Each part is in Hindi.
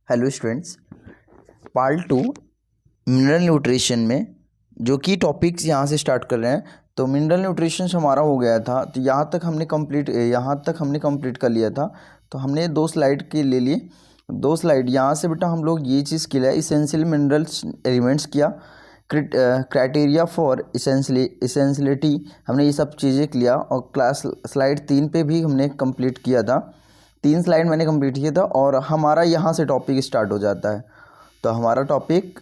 Hello students, part 2 mineral nutrition में जो की टॉपिक्स यहाँ से स्टार्ट कर रहे हैं। तो मिनरल न्यूट्रिशन हमारा हो गया था, तो यहाँ तक हमने कंप्लीट कर लिया था। तो हमने 2 स्लाइड के ले लिए, 2 स्लाइड यहाँ से बेटा हम लोग ये चीज़ किया, इसेंशियल मिनरल्स एलिमेंट्स किया, क्राइटेरिया फॉर इसेंशियलिटी, हमने ये सब चीज़ें किया। और क्लास स्लाइड 3 पे भी हमने कंप्लीट किया था, 3 स्लाइड मैंने कंप्लीट किया था। और हमारा यहाँ से टॉपिक स्टार्ट हो जाता है, तो हमारा टॉपिक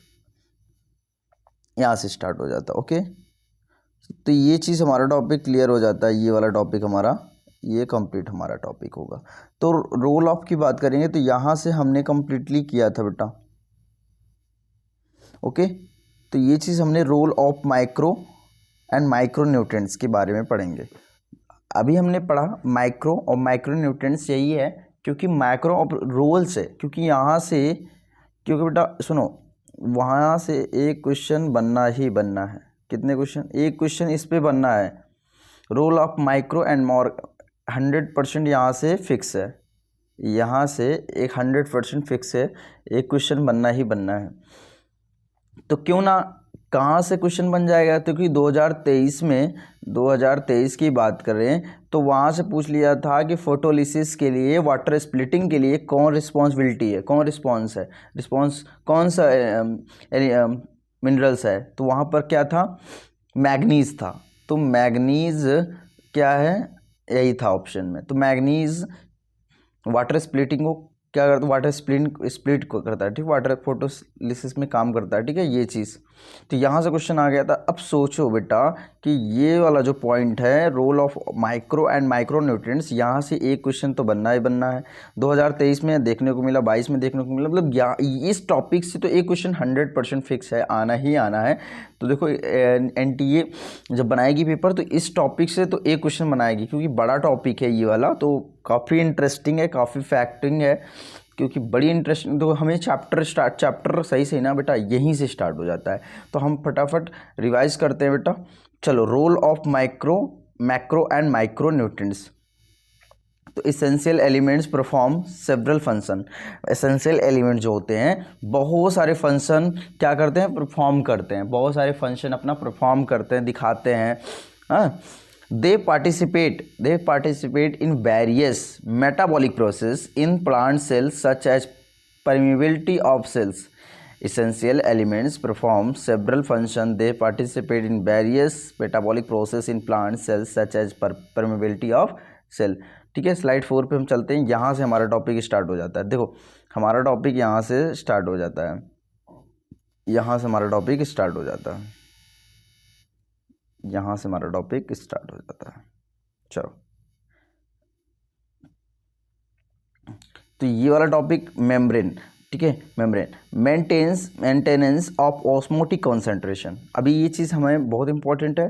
यहाँ से स्टार्ट हो जाता है। ओके, तो ये चीज़ हमारा टॉपिक क्लियर हो जाता है, ये वाला टॉपिक हमारा ये कंप्लीट हमारा टॉपिक होगा। तो रोल ऑफ की बात करेंगे तो यहाँ से हमने कंप्लीटली किया था बेटा। ओके, तो ये चीज़ हमने role of micro and micro nutrients के बारे में पढ़ेंगे। अभी हमने पढ़ा माइक्रो और माइक्रो न्यूट्रिएंट्स, यही है क्योंकि माइक्रो ऑफ रोल्स है, क्योंकि यहाँ से, क्योंकि बेटा सुनो, वहाँ से एक क्वेश्चन बनना ही बनना है। कितने क्वेश्चन? एक क्वेश्चन इस पे बनना है, role of micro and more 100% यहाँ से फिक्स है, यहाँ से एक 100% फिक्स है, एक क्वेश्चन बनना ही बनना है। तो क्यों ना, कहाँ से क्वेश्चन बन जाएगा? क्योंकि 2023 की बात कर रहे हैं, तो वहाँ से पूछ लिया था कि फोटोलिसिस के लिए, वाटर स्प्लिटिंग के लिए कौन रिस्पॉन्सिबिलिटी है, कौन रिस्पॉन्स है, रिस्पॉन्स कौन सा मिनरल्स है। तो वहाँ पर क्या था? मैग्नीज था। तो मैग्नीज क्या है? यही था ऑप्शन में। तो मैग्नीज वाटर स्प्लिटिंग को क्या करता है? वाटर स्प्लिट को करता है, ठीक, वाटर फोटोलिसिस में काम करता है, ठीक है, ये चीज़। तो यहाँ से क्वेश्चन आ गया था। अब सोचो बेटा कि ये वाला जो पॉइंट है, role of micro and micro nutrients, यहाँ से एक क्वेश्चन तो बनना ही बनना है। 2023 में देखने को मिला, 22 में देखने को मिला, मतलब इस टॉपिक से तो एक क्वेश्चन 100% फिक्स है, आना ही आना है। तो देखो NTA जब बनाएगी पेपर, तो इस टॉपिक से तो एक क्वेश्चन बनाएगी, क्योंकि बड़ा टॉपिक है ये वाला, तो काफ़ी इंटरेस्टिंग है, काफ़ी फैक्टिंग है, क्योंकि बड़ी इंटरेस्टिंग। तो हमें चैप्टर सही से ना बेटा यहीं से स्टार्ट हो जाता है। तो हम फटाफट रिवाइज करते हैं बेटा। चलो, role of macro and micro nutrients. तो essential elements perform several function. Essential element जो होते हैं, बहुत सारे फंक्शन क्या करते हैं? परफॉर्म करते हैं, बहुत सारे फंक्शन अपना परफॉर्म करते हैं, दिखाते हैं। हाँ, they participate in various metabolic process in plant cells such as permeability of cells. Essential elements perform several functions. They participate in various metabolic process in plant cells such as permeability of cell. ठीक है, स्लाइड 4 पे हम चलते हैं। यहाँ से हमारा टॉपिक स्टार्ट हो जाता है। देखो, हमारा टॉपिक यहाँ से स्टार्ट हो जाता है, यहाँ से हमारा टॉपिक स्टार्ट हो जाता है, यहाँ से हमारा टॉपिक स्टार्ट हो जाता है। चलो, तो ये वाला टॉपिक मेम्ब्रेन, ठीक है, membrane maintenance of osmotic concentration. अभी ये चीज़ हमें बहुत इंपॉर्टेंट है,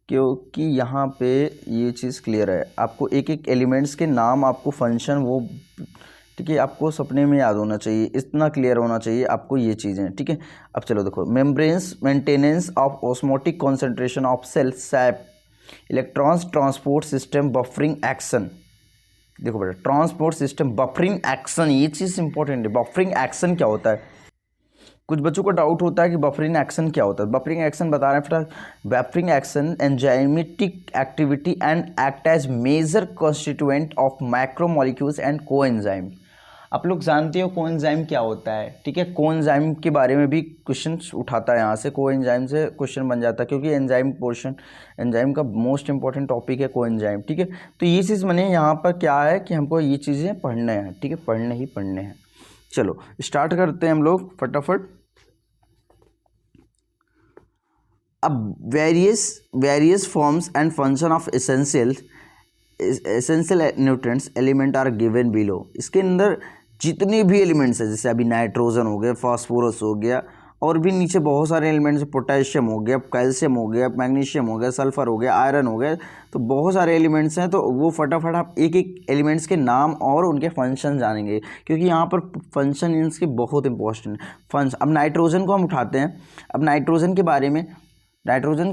क्योंकि यहाँ पे ये चीज़ क्लियर है। आपको एक एक एलिमेंट्स के नाम, आपको फंक्शन, वो ठीक है, आपको सपने में याद होना चाहिए, इतना क्लियर होना चाहिए आपको ये चीज़ें, ठीक है। अब चलो देखो, membranes maintenance of osmotic concentration of cell, sap, electrons transport system, buffering action. देखो बेटा, ट्रांसपोर्ट सिस्टम, बफरिंग एक्शन, ये चीज़ इंपॉर्टेंट है। बफरिंग एक्शन क्या होता है? कुछ बच्चों को डाउट होता है कि बफरिंग एक्शन क्या होता है। बफरिंग एक्शन बता रहे हैं फिर। Buffering action enzymatic activity and act as major constituent of macromolecules and coenzyme. आप लोग जानते हो कोएंजाइम क्या होता है, ठीक है। कोएंजाइम के बारे में भी क्वेश्चन उठाता है, यहाँ से कोएंजाइम से क्वेश्चन बन जाता है, क्योंकि एंजाइम का मोस्ट इंपॉर्टेंट टॉपिक है कोएंजाइम, ठीक है। तो ये चीज़ मैंने यहाँ पर क्या है कि हमको ये चीज़ें पढ़ने हैं, ठीक है, पढ़ने ही पढ़ने हैं। चलो स्टार्ट करते हैं हम लोग फटाफट। अब various forms and function of essential nutrients element are given below. इसके अंदर जितने भी एलिमेंट्स हैं, जैसे अभी नाइट्रोजन हो गया, फास्फोरस हो गया, और भी नीचे बहुत सारे एलिमेंट्स, पोटेशियम हो गया, कैल्शियम हो गया, मैग्नीशियम हो गया, सल्फर हो गया, आयरन हो गया, तो बहुत सारे एलिमेंट्स हैं। तो वो फटाफट आप एक एक एलिमेंट्स के नाम और उनके फंक्शन जानेंगे, क्योंकि यहाँ पर फंक्शन इनके बहुत इंपॉर्टेंट फंक्शन। अब नाइट्रोजन को हम उठाते हैं। अब नाइट्रोजन के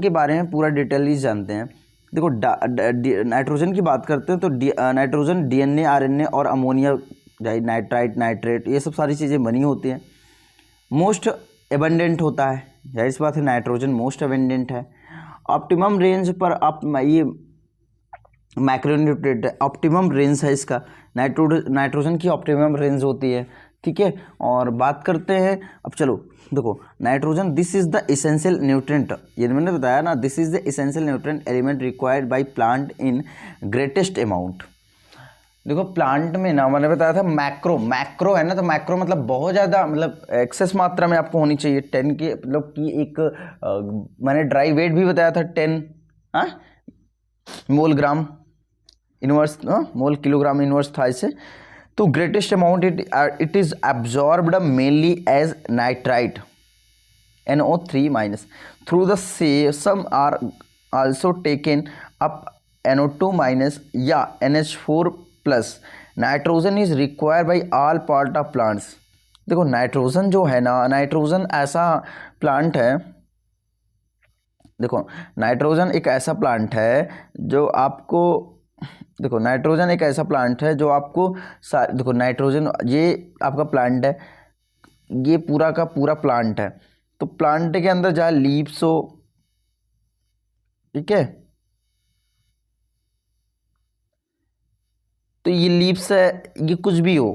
बारे में पूरा डिटेल जानते हैं। देखो, नाइट्रोजन की बात करते हैं तो नाइट्रोजन DNA, RNA और अमोनिया नाइट्राइट, नाइट्रेट, ये सब सारी चीज़ें बनी होती हैं। मोस्ट एबंडेंट होता है, जाहिर सी बात है नाइट्रोजन मोस्ट एबंडेंट है। ऑप्टिमम रेंज पर आप ये मैक्रोन्यूट्रिएंट ऑप्टिमम रेंज है इसका, नाइट्रोजन की ऑप्टिमम रेंज होती है, ठीक है। और बात करते हैं अब, चलो देखो nitrogen, this is the essential nutrient, ये मैंने बताया ना, this is the essential nutrient element required by plant in greatest amount. देखो प्लांट में ना मैंने बताया था मैक्रो है ना, तो मैक्रो मतलब बहुत ज़्यादा, मतलब एक्सेस मात्रा में आपको होनी चाहिए। 10 के मतलब कि एक मैंने ड्राई वेट भी बताया था 10 mole gram inverse, mole kilogram inverse था इसे। तो greatest amount it is absorbed mainly as nitrite NO3 minus through the some are also taken up NO2 minus या NH4 plus. Nitrogen is required by all part of plants. देखो नाइट्रोजन जो है ना, नाइट्रोजन ऐसा प्लांट है, देखो नाइट्रोजन एक ऐसा प्लांट है जो आपको, देखो नाइट्रोजन एक ऐसा प्लांट है जो आपको देखो नाइट्रोजन ये आपका प्लांट है, ये पूरा का पूरा प्लांट है। तो प्लांट के अंदर जहाँ लीव्स हो, ठीक है, तो ये लीव्स है, ये कुछ भी हो,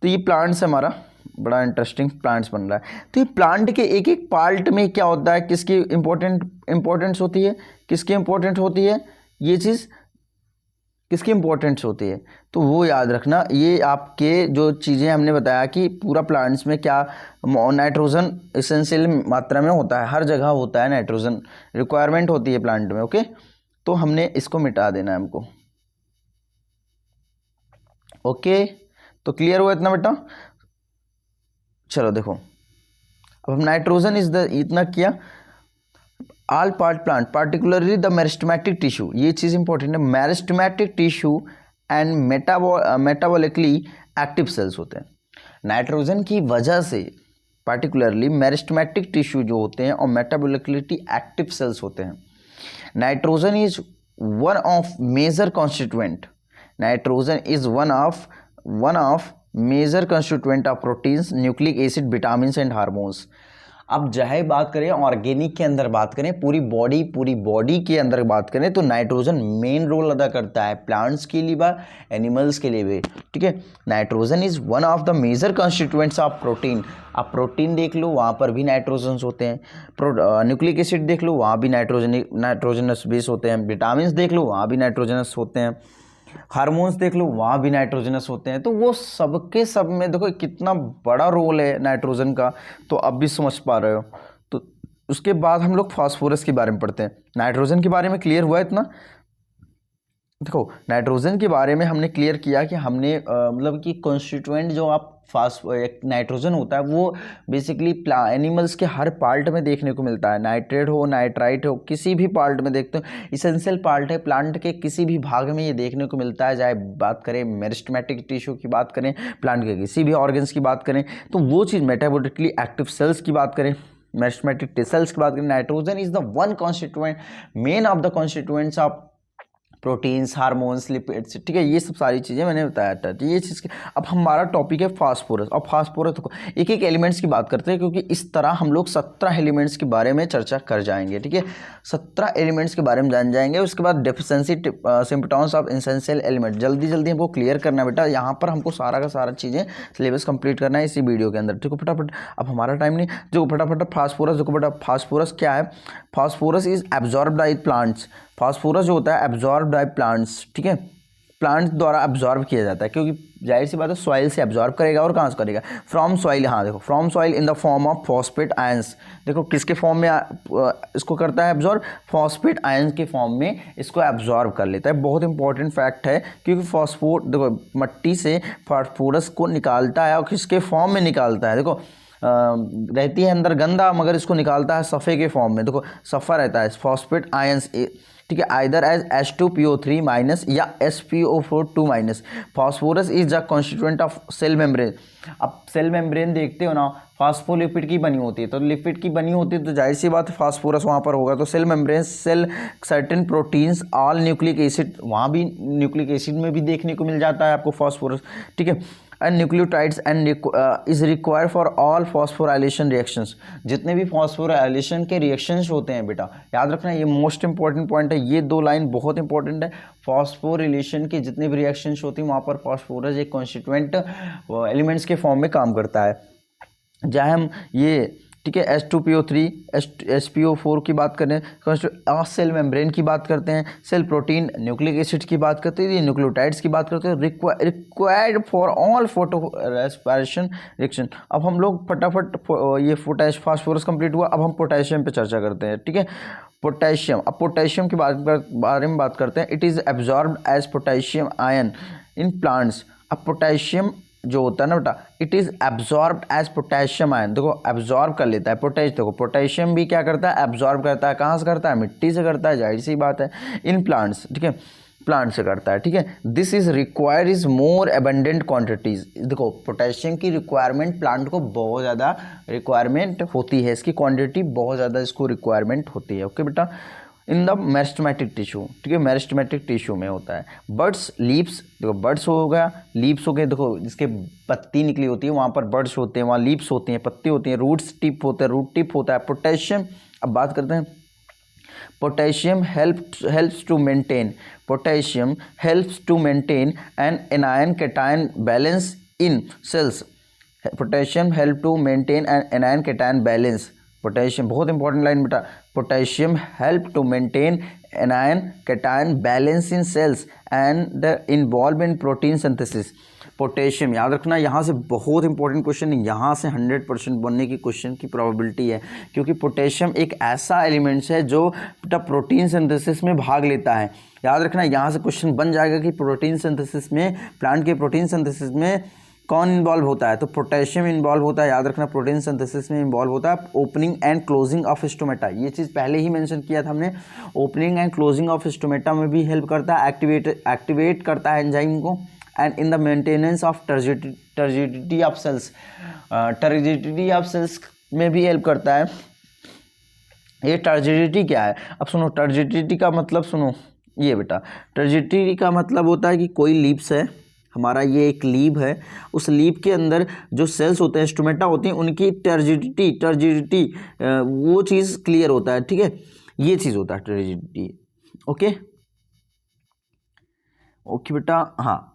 तो ये प्लांट्स है हमारा, बड़ा इंटरेस्टिंग प्लांट्स बन रहा है। तो ये प्लांट के एक एक पार्ट में क्या होता है, किसकी इंपॉर्टेंस होती है, किसकी इंपॉर्टेंट होती है, ये चीज़ किसकी इंपॉर्टेंस होती है, तो वो याद रखना। ये आपके जो चीज़ें हमने बताया कि पूरा प्लांट्स में क्या नाइट्रोजन एसेंशियल मात्रा में होता है, हर जगह होता है नाइट्रोजन, रिक्वायरमेंट होती है प्लांट में, ओके। तो हमने इसको मिटा देना है हमको, ओके। तो क्लियर हुआ इतना बेटा? चलो देखो अब हम नाइट्रोजन इज द इतना किया, all part plant particularly the meristematic tissue, ये चीज़ इंपॉर्टेंट है, meristematic tissue and metabolically active cells होते हैं। नाइट्रोजन की वजह से पार्टिकुलरली मेरिस्टेमेटिक टिश्यू जो होते हैं और मेटाबॉलिकली एक्टिव सेल्स होते हैं। Nitrogen is one of major constituent, nitrogen is one of major constituent of proteins, nucleic acid, vitamin and hormones. अब चाहे बात करें ऑर्गेनिक के अंदर बात करें, पूरी बॉडी के अंदर बात करें, तो नाइट्रोजन मेन रोल अदा करता है प्लांट्स के लिए व एनिमल्स के लिए भी, ठीक है। Nitrogen is one of the major constituents of protein. आप प्रोटीन देख लो, वहाँ पर भी नाइट्रोजन होते हैं, न्यूक्लिक एसिड देख लो, वहाँ भी नाइट्रोजनस बेस होते हैं, विटामिन देख लो, वहाँ भी नाइट्रोजनस होते हैं, हार्मोन्स देख लो, वहाँ भी नाइट्रोजनस होते हैं। तो वो सबके सब में देखो कितना बड़ा रोल है नाइट्रोजन का, तो अब भी समझ पा रहे हो। तो उसके बाद हम लोग फास्फोरस के बारे में पढ़ते हैं। नाइट्रोजन के बारे में क्लियर हुआ इतना? देखो नाइट्रोजन के बारे में हमने क्लियर किया कि हमने मतलब कि कॉन्स्टिट्यूएंट जो आप नाइट्रोजन होता है वो बेसिकली एनिमल्स के हर पार्ट में देखने को मिलता है, नाइट्रेट हो नाइट्राइट हो, किसी भी पार्ट में देखते हो, इसेंशियल पार्ट है प्लांट के, किसी भी भाग में ये देखने को मिलता है। चाहे बात करें मेरिस्टेमेटिक टिश्यू की बात करें, प्लांट के किसी भी ऑर्गन्स की बात करें, तो वो चीज़ मेटाबॉलिकली एक्टिव सेल्स की बात करें, मेरिस्टेमेटिक सेल्स की बात करें, nitrogen is the one constituent, main of the constituents of proteins, hormones, lipids, ठीक है, ये सब सारी चीज़ें मैंने बताया था। ये चीज़ अब हमारा टॉपिक है फास्फोरस। और फास्फोरस को एक एक एलिमेंट्स की बात करते हैं, क्योंकि इस तरह हम लोग 17 एलिमेंट्स के बारे में चर्चा कर जाएंगे, ठीक है। 17 एलिमेंट्स के बारे में जान जाएंगे। उसके बाद deficiency symptoms of essential element, जल्दी जल्दी हमको क्लियर करना है बेटा, यहाँ पर हमको सारा का सारा चीज़ें सिलेबस कंप्लीट करना है इसी वीडियो के अंदर, ठीक है। फटाफट, अब हमारा टाइम नहीं, जो फटाफट फास्फोरस, देखो बेटा फास्फोरस क्या है, phosphorus is absorbed by plants. Phosphorus जो होता है एब्जॉर्ब्ड बाय प्लांट्स, ठीक है, प्लांट्स द्वारा एब्जॉर्ब किया जाता है, क्योंकि जाहिर सी बात है सॉइल से एब्जॉर्ब करेगा, और कहाँ से करेगा, फ्रॉम सॉइल। हाँ देखो, from soil in the form of phosphate ions, देखो किसके फॉर्म में इसको करता है एब्जॉर्ब, फॉस्फेट आयंस के फॉर्म में इसको एब्जॉर्ब कर लेता है। बहुत इंपॉर्टेंट फैक्ट है, क्योंकि फॉस्फोर देखो मट्टी से फास्फोरस को निकालता है, और किसके फॉर्म में निकालता है, देखो रहती है अंदर गंदा, मगर इसको निकालता है सफ़े के फॉर्म में, देखो सफ़ा रहता है फॉस्फेट आयंस, ठीक ठीक है, आइदर एज H2PO3 माइनस या SPO4 2 minus. Phosphorus is the constituent of cell membrane. अब सेल मेम्ब्रेन देखते हो ना, फास्फोलिपिड की बनी होती है, तो लिपिड की बनी होती है तो जाहिर सी बात फास्फोरस वहाँ पर होगा। तो cell membrane cell certain proteins all nucleic acid, वहाँ भी न्यूक्लिक एसिड में भी देखने को मिल जाता है आपको फास्फोरस, ठीक है। And nucleotides and is required for all phosphorylation reactions. जितने भी फॉस्फोराइलेशन के रिएक्शंस होते हैं बेटा, याद रखना ये मोस्ट इंपॉर्टेंट पॉइंट है, ये दो लाइन बहुत इंपॉर्टेंट है। फॉस्फोरिलेशन के जितने भी रिएक्शंस होती हैं वहाँ पर फॉस्फोरस एक कॉन्स्टिट्यूएंट एलिमेंट्स के फॉर्म में काम करता है। चाहे हम ये, ठीक है, H2PO3 SPO4 की बात करें, सेल मेम्ब्रेन की बात करते हैं, सेल प्रोटीन न्यूक्लिक एसिड की बात करते हैं, न्यूक्लियोटाइड्स की बात करते हैं, required for all photo respiration reaction. अब हम लोग फटाफट ये फास्फोरस कंप्लीट हुआ, अब हम पोटेशियम पे चर्चा करते हैं, ठीक है। पोटेशियम, अब पोटेशियम के बारे में बात करते हैं। It is absorbed as potassium ion in plants. अब पोटेशियम जो होता है ना बेटा, it is absorbed as potassium ion, देखो एब्जॉर्ब कर लेता है देखो पोटेशियम भी क्या करता है, एब्जॉर्ब करता है। कहाँ से करता है, मिट्टी से करता है, जाहिर सी बात है, इन प्लांट्स, ठीक है, प्लांट से करता है, ठीक है। This is required is more abundant quantities. देखो पोटेशियम की रिक्वायरमेंट प्लांट को बहुत ज़्यादा रिक्वायरमेंट होती है, इसकी क्वांटिटी बहुत ज़्यादा इसको रिक्वायरमेंट होती है, ओके बेटा। इन द मेरिस्टेमेटिक टिश्यू, ठीक है, मेरिस्टेमेटिक टिश्यू में होता है। बर्ड्स लीव्स, देखो बर्ड्स हो गया, लीव्स हो गए, देखो जिसके पत्ती निकली होती है वहाँ पर बर्ड्स होते हैं, वहाँ लीव्स होती हैं, पत्ती होती हैं, रूट्स टिप होते हैं, रूट टिप होता है। पोटेशियम, अब बात करते हैं, potassium helps to maintain, potassium helps to maintain an anion cation balance in cells. Potassium help to maintain an anion cation balance. Potassium बहुत इंपॉर्टेंट लाइन बेटा, potassium help to maintain anion cation balance in cells and involve in protein synthesis. Potassium याद रखना, यहाँ से बहुत इंपॉर्टेंट क्वेश्चन, यहाँ से 100% बनने की क्वेश्चन की प्रोबेबिलिटी है, क्योंकि पोटेशियम एक ऐसा एलिमेंट्स है जो प्रोटीन सिंथेसिस में भाग लेता है। याद रखना यहाँ से क्वेश्चन बन जाएगा कि प्रोटीन सिंथेसिस में, प्लांट के प्रोटीन सिंथेसिस में कौन इन्वॉल्व होता है, तो पोटेशियम इन्वॉल्व होता है। याद रखना प्रोटीन सिंथेसिस में इन्वॉल्व होता है। Opening and closing of stomata, ये चीज़ पहले ही मेंशन किया था हमने, opening and closing of stomata में भी हेल्प करता है, एक्टिवेट करता है एंजाइम को। And in the maintenance of turgidity of cells, turgidity of cells में भी हेल्प करता है। ये टर्जिडिटी क्या है, अब सुनो, टर्जिडिटी का मतलब सुनो, ये बेटा टर्जिडिटी का मतलब होता है कि कोई लीव्स है हमारा, ये एक लीव है, उस लीव के अंदर जो सेल्स होते हैं, स्टोमेटा होती हैं, उनकी टर्जिडिटी वो चीज़ क्लियर होता है, ठीक है, ये चीज़ होता है टर्जिडिटी, ओके ओके बेटा। हाँ,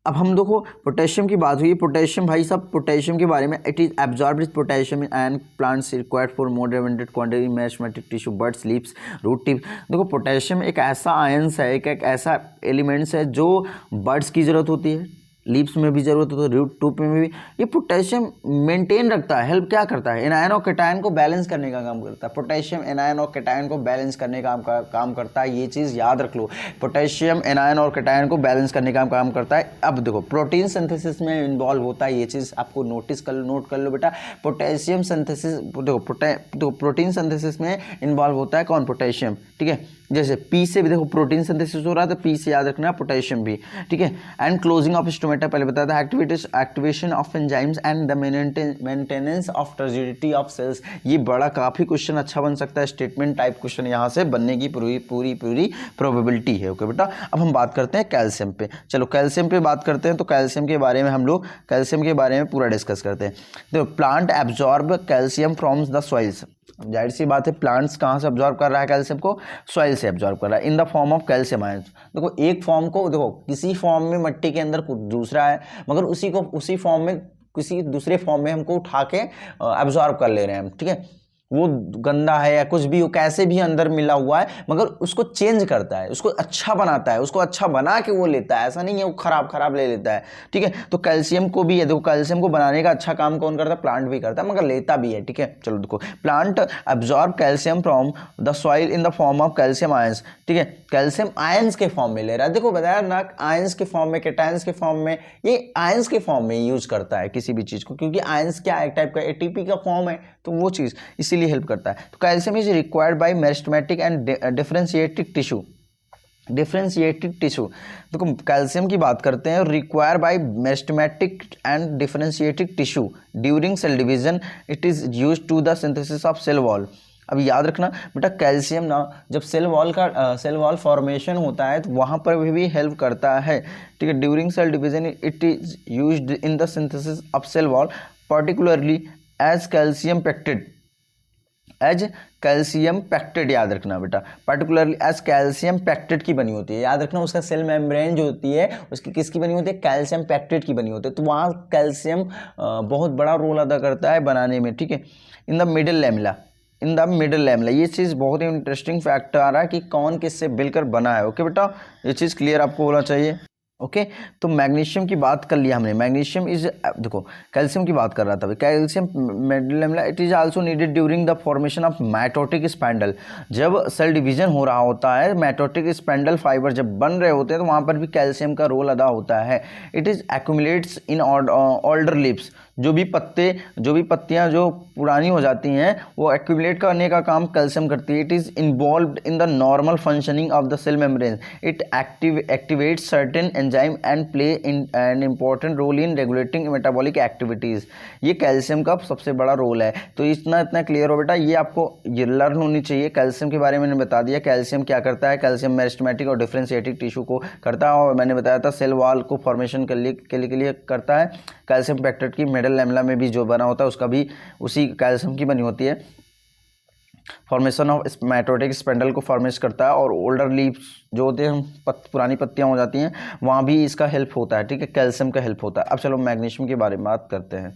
अब हम देखो पोटेशियम की बात हुई, पोटेशियम भाई साहब, पोटेशियम के बारे में, it is absorbed with potassium and plants required for more abundant quantity meristematic tissue, birds, leaves, root tip. देखो पोटेशियम एक ऐसा आयंस है, एक ऐसा एलिमेंट्स है जो बर्ड्स की ज़रूरत होती है, लीव्स में भी ज़रूरत होती है, रूट टूप में भी। ये पोटेशियम मेंटेन रखता है, हेल्प क्या करता है, एनायन और कैटायन को बैलेंस करने का काम करता है। पोटेशियम एनायन और कैटायन को बैलेंस करने का काम करता है, ये चीज़ याद रख लो, पोटेशियम एनायन और कैटायन को बैलेंस करने का काम करता है। अब देखो प्रोटीन सिंथेसिस में इन्वॉल्व होता है, ये चीज़ आपको नोट कर लो बेटा। पोटेशियम सिंथेसिस, देखो प्रोटीन सिंथेसिस में इन्वॉल्व होता है कौन, पोटेशियम, ठीक है। जैसे पी से भी देखो प्रोटीन सिंथेसिस हो रहा है, तो पी से याद रखना पोटेशियम भी, ठीक है। एंड क्लोजिंग ऑफ स्टोमेटा पहले बताया था, activation of enzymes and the maintenance of turgidity of cells. ये बड़ा काफ़ी क्वेश्चन अच्छा बन सकता है, स्टेटमेंट टाइप क्वेश्चन यहाँ से बनने की पूरी प्रोबेबिलिटी है, ओके बेटा। अब हम बात करते हैं कैल्शियम पे, चलो कैल्शियम पे बात करते हैं। तो कैल्शियम के बारे में हम लोग कैल्शियम के बारे में पूरा डिस्कस करते हैं। देखो plant absorb calcium from the soils, जाहिर सी बात है प्लांट्स कहाँ से एब्जॉर्ब कर रहा है कैल्शियम को, सॉइल से एब्जॉर्ब कर रहा है, इन the form of calcium ions. देखो एक फॉर्म को, देखो किसी फॉर्म में मिट्टी के अंदर कुछ दूसरा है, मगर उसी फॉर्म में किसी दूसरे फॉर्म में हमको उठा के एब्जॉर्ब कर ले रहे हैं, ठीक है। वो गंदा है या कुछ भी, वो कैसे भी अंदर मिला हुआ है, मगर उसको चेंज करता है, उसको अच्छा बनाता है, उसको अच्छा बना के वो लेता है, ऐसा नहीं है वो खराब ले लेता है, ठीक है। तो कैल्शियम को भी है, देखो कैल्शियम को बनाने का अच्छा काम कौन करता है, प्लांट भी करता है, मगर लेता भी है, ठीक है। चलो देखो plant absorb calcium from the soil in the form of calcium ions, ठीक है। कैल्शियम आयंस के फॉर्म में ले रहा है, देखो बताया ना, आयंस के फॉर्म में, कैटायंस के फॉर्म में, ये आयंस के फॉर्म में यूज करता है किसी भी चीज़ को, क्योंकि आयंस क्या है, एक टाइप का एटीपी का फॉर्म है, तो वो चीज़ इसीलिए लिए हेल्प करता है? तो calcium is required by meristematic and differentiated tissue. Differentiated tissue, देखो कैल्शियम की बात करते हैं, require by meristematic and differentiated tissue during cell division, it is used to the synthesis of cell wall. अब याद रखना बेटा, कैल्शियम ना जब सेल वॉल फॉर्मेशन होता है तो वहाँ पर भी हेल्प करता है, ठीक है। During cell division it is used in the synthesis of cell wall, particularly as calcium pectate, as calcium pectate, याद रखना बेटा, पर्टिकुलरली एज कैल्शियम पेक्टेड की बनी होती है। याद रखना उसका सेल मेम्ब्रेन जो होती है उसकी किसकी बनी होती है? कैल्शियम पेक्टेड की बनी होती है। तो वहाँ कैल्शियम बहुत बड़ा रोल अदा करता है बनाने में, ठीक है। In the middle lamella, in the middle lamella, ये चीज़ बहुत ही इंटरेस्टिंग फैक्ट आ रहा है कि कौन किससे मिलकर बना है। ओके बेटा, ये चीज़ क्लियर आपको होना चाहिए। ओके तो मैग्नीशियम की बात कर लिया हमने। मैग्नीशियम इज, देखो कैल्शियम की बात कर रहा था, calcium middle lamella, it is also needed during the formation of mitotic spindle. जब सेल डिवीजन हो रहा होता है, माइटोटिक स्पैंडल फाइबर जब बन रहे होते हैं तो वहाँ पर भी कैल्शियम का रोल अदा होता है। It is accumulates in older leaves, जो भी पत्तियाँ जो पुरानी हो जाती हैं वो एक्यूमुलेट करने का काम कैल्शियम करती है। It is involved in the normal functioning of the cell membrane, it activates certain enzyme and play an important role in regulating metabolic activities. ये कैल्शियम का सबसे बड़ा रोल है। तो इतना क्लियर हो बेटा, ये आपको ये लर्न होनी चाहिए। कैल्शियम के बारे में मैंने बता दिया, कैल्शियम क्या करता है, कैल्शियम मेरिस्टेमेटिक और डिफरेंशिएटिक टिश्यू को करता है, और मैंने बताया था सेल वॉल को फॉर्मेशन के लिए करता है। कैल्शियम पेक्टेट की मिडिल लैमेला में भी जो बना होता है उसका भी उसी कैल्शियम की बनी होती है। फॉर्मेशन ऑफ माइटोटिक स्पेंडल को फॉर्मेश करता है, और ओल्डर लीव्स जो होते हैं पुरानी पत्तियां हो जाती हैं वहाँ भी इसका हेल्प होता है, ठीक है, कैल्शियम का हेल्प होता है। अब चलो मैग्नीशियम के बारे में बात करते हैं।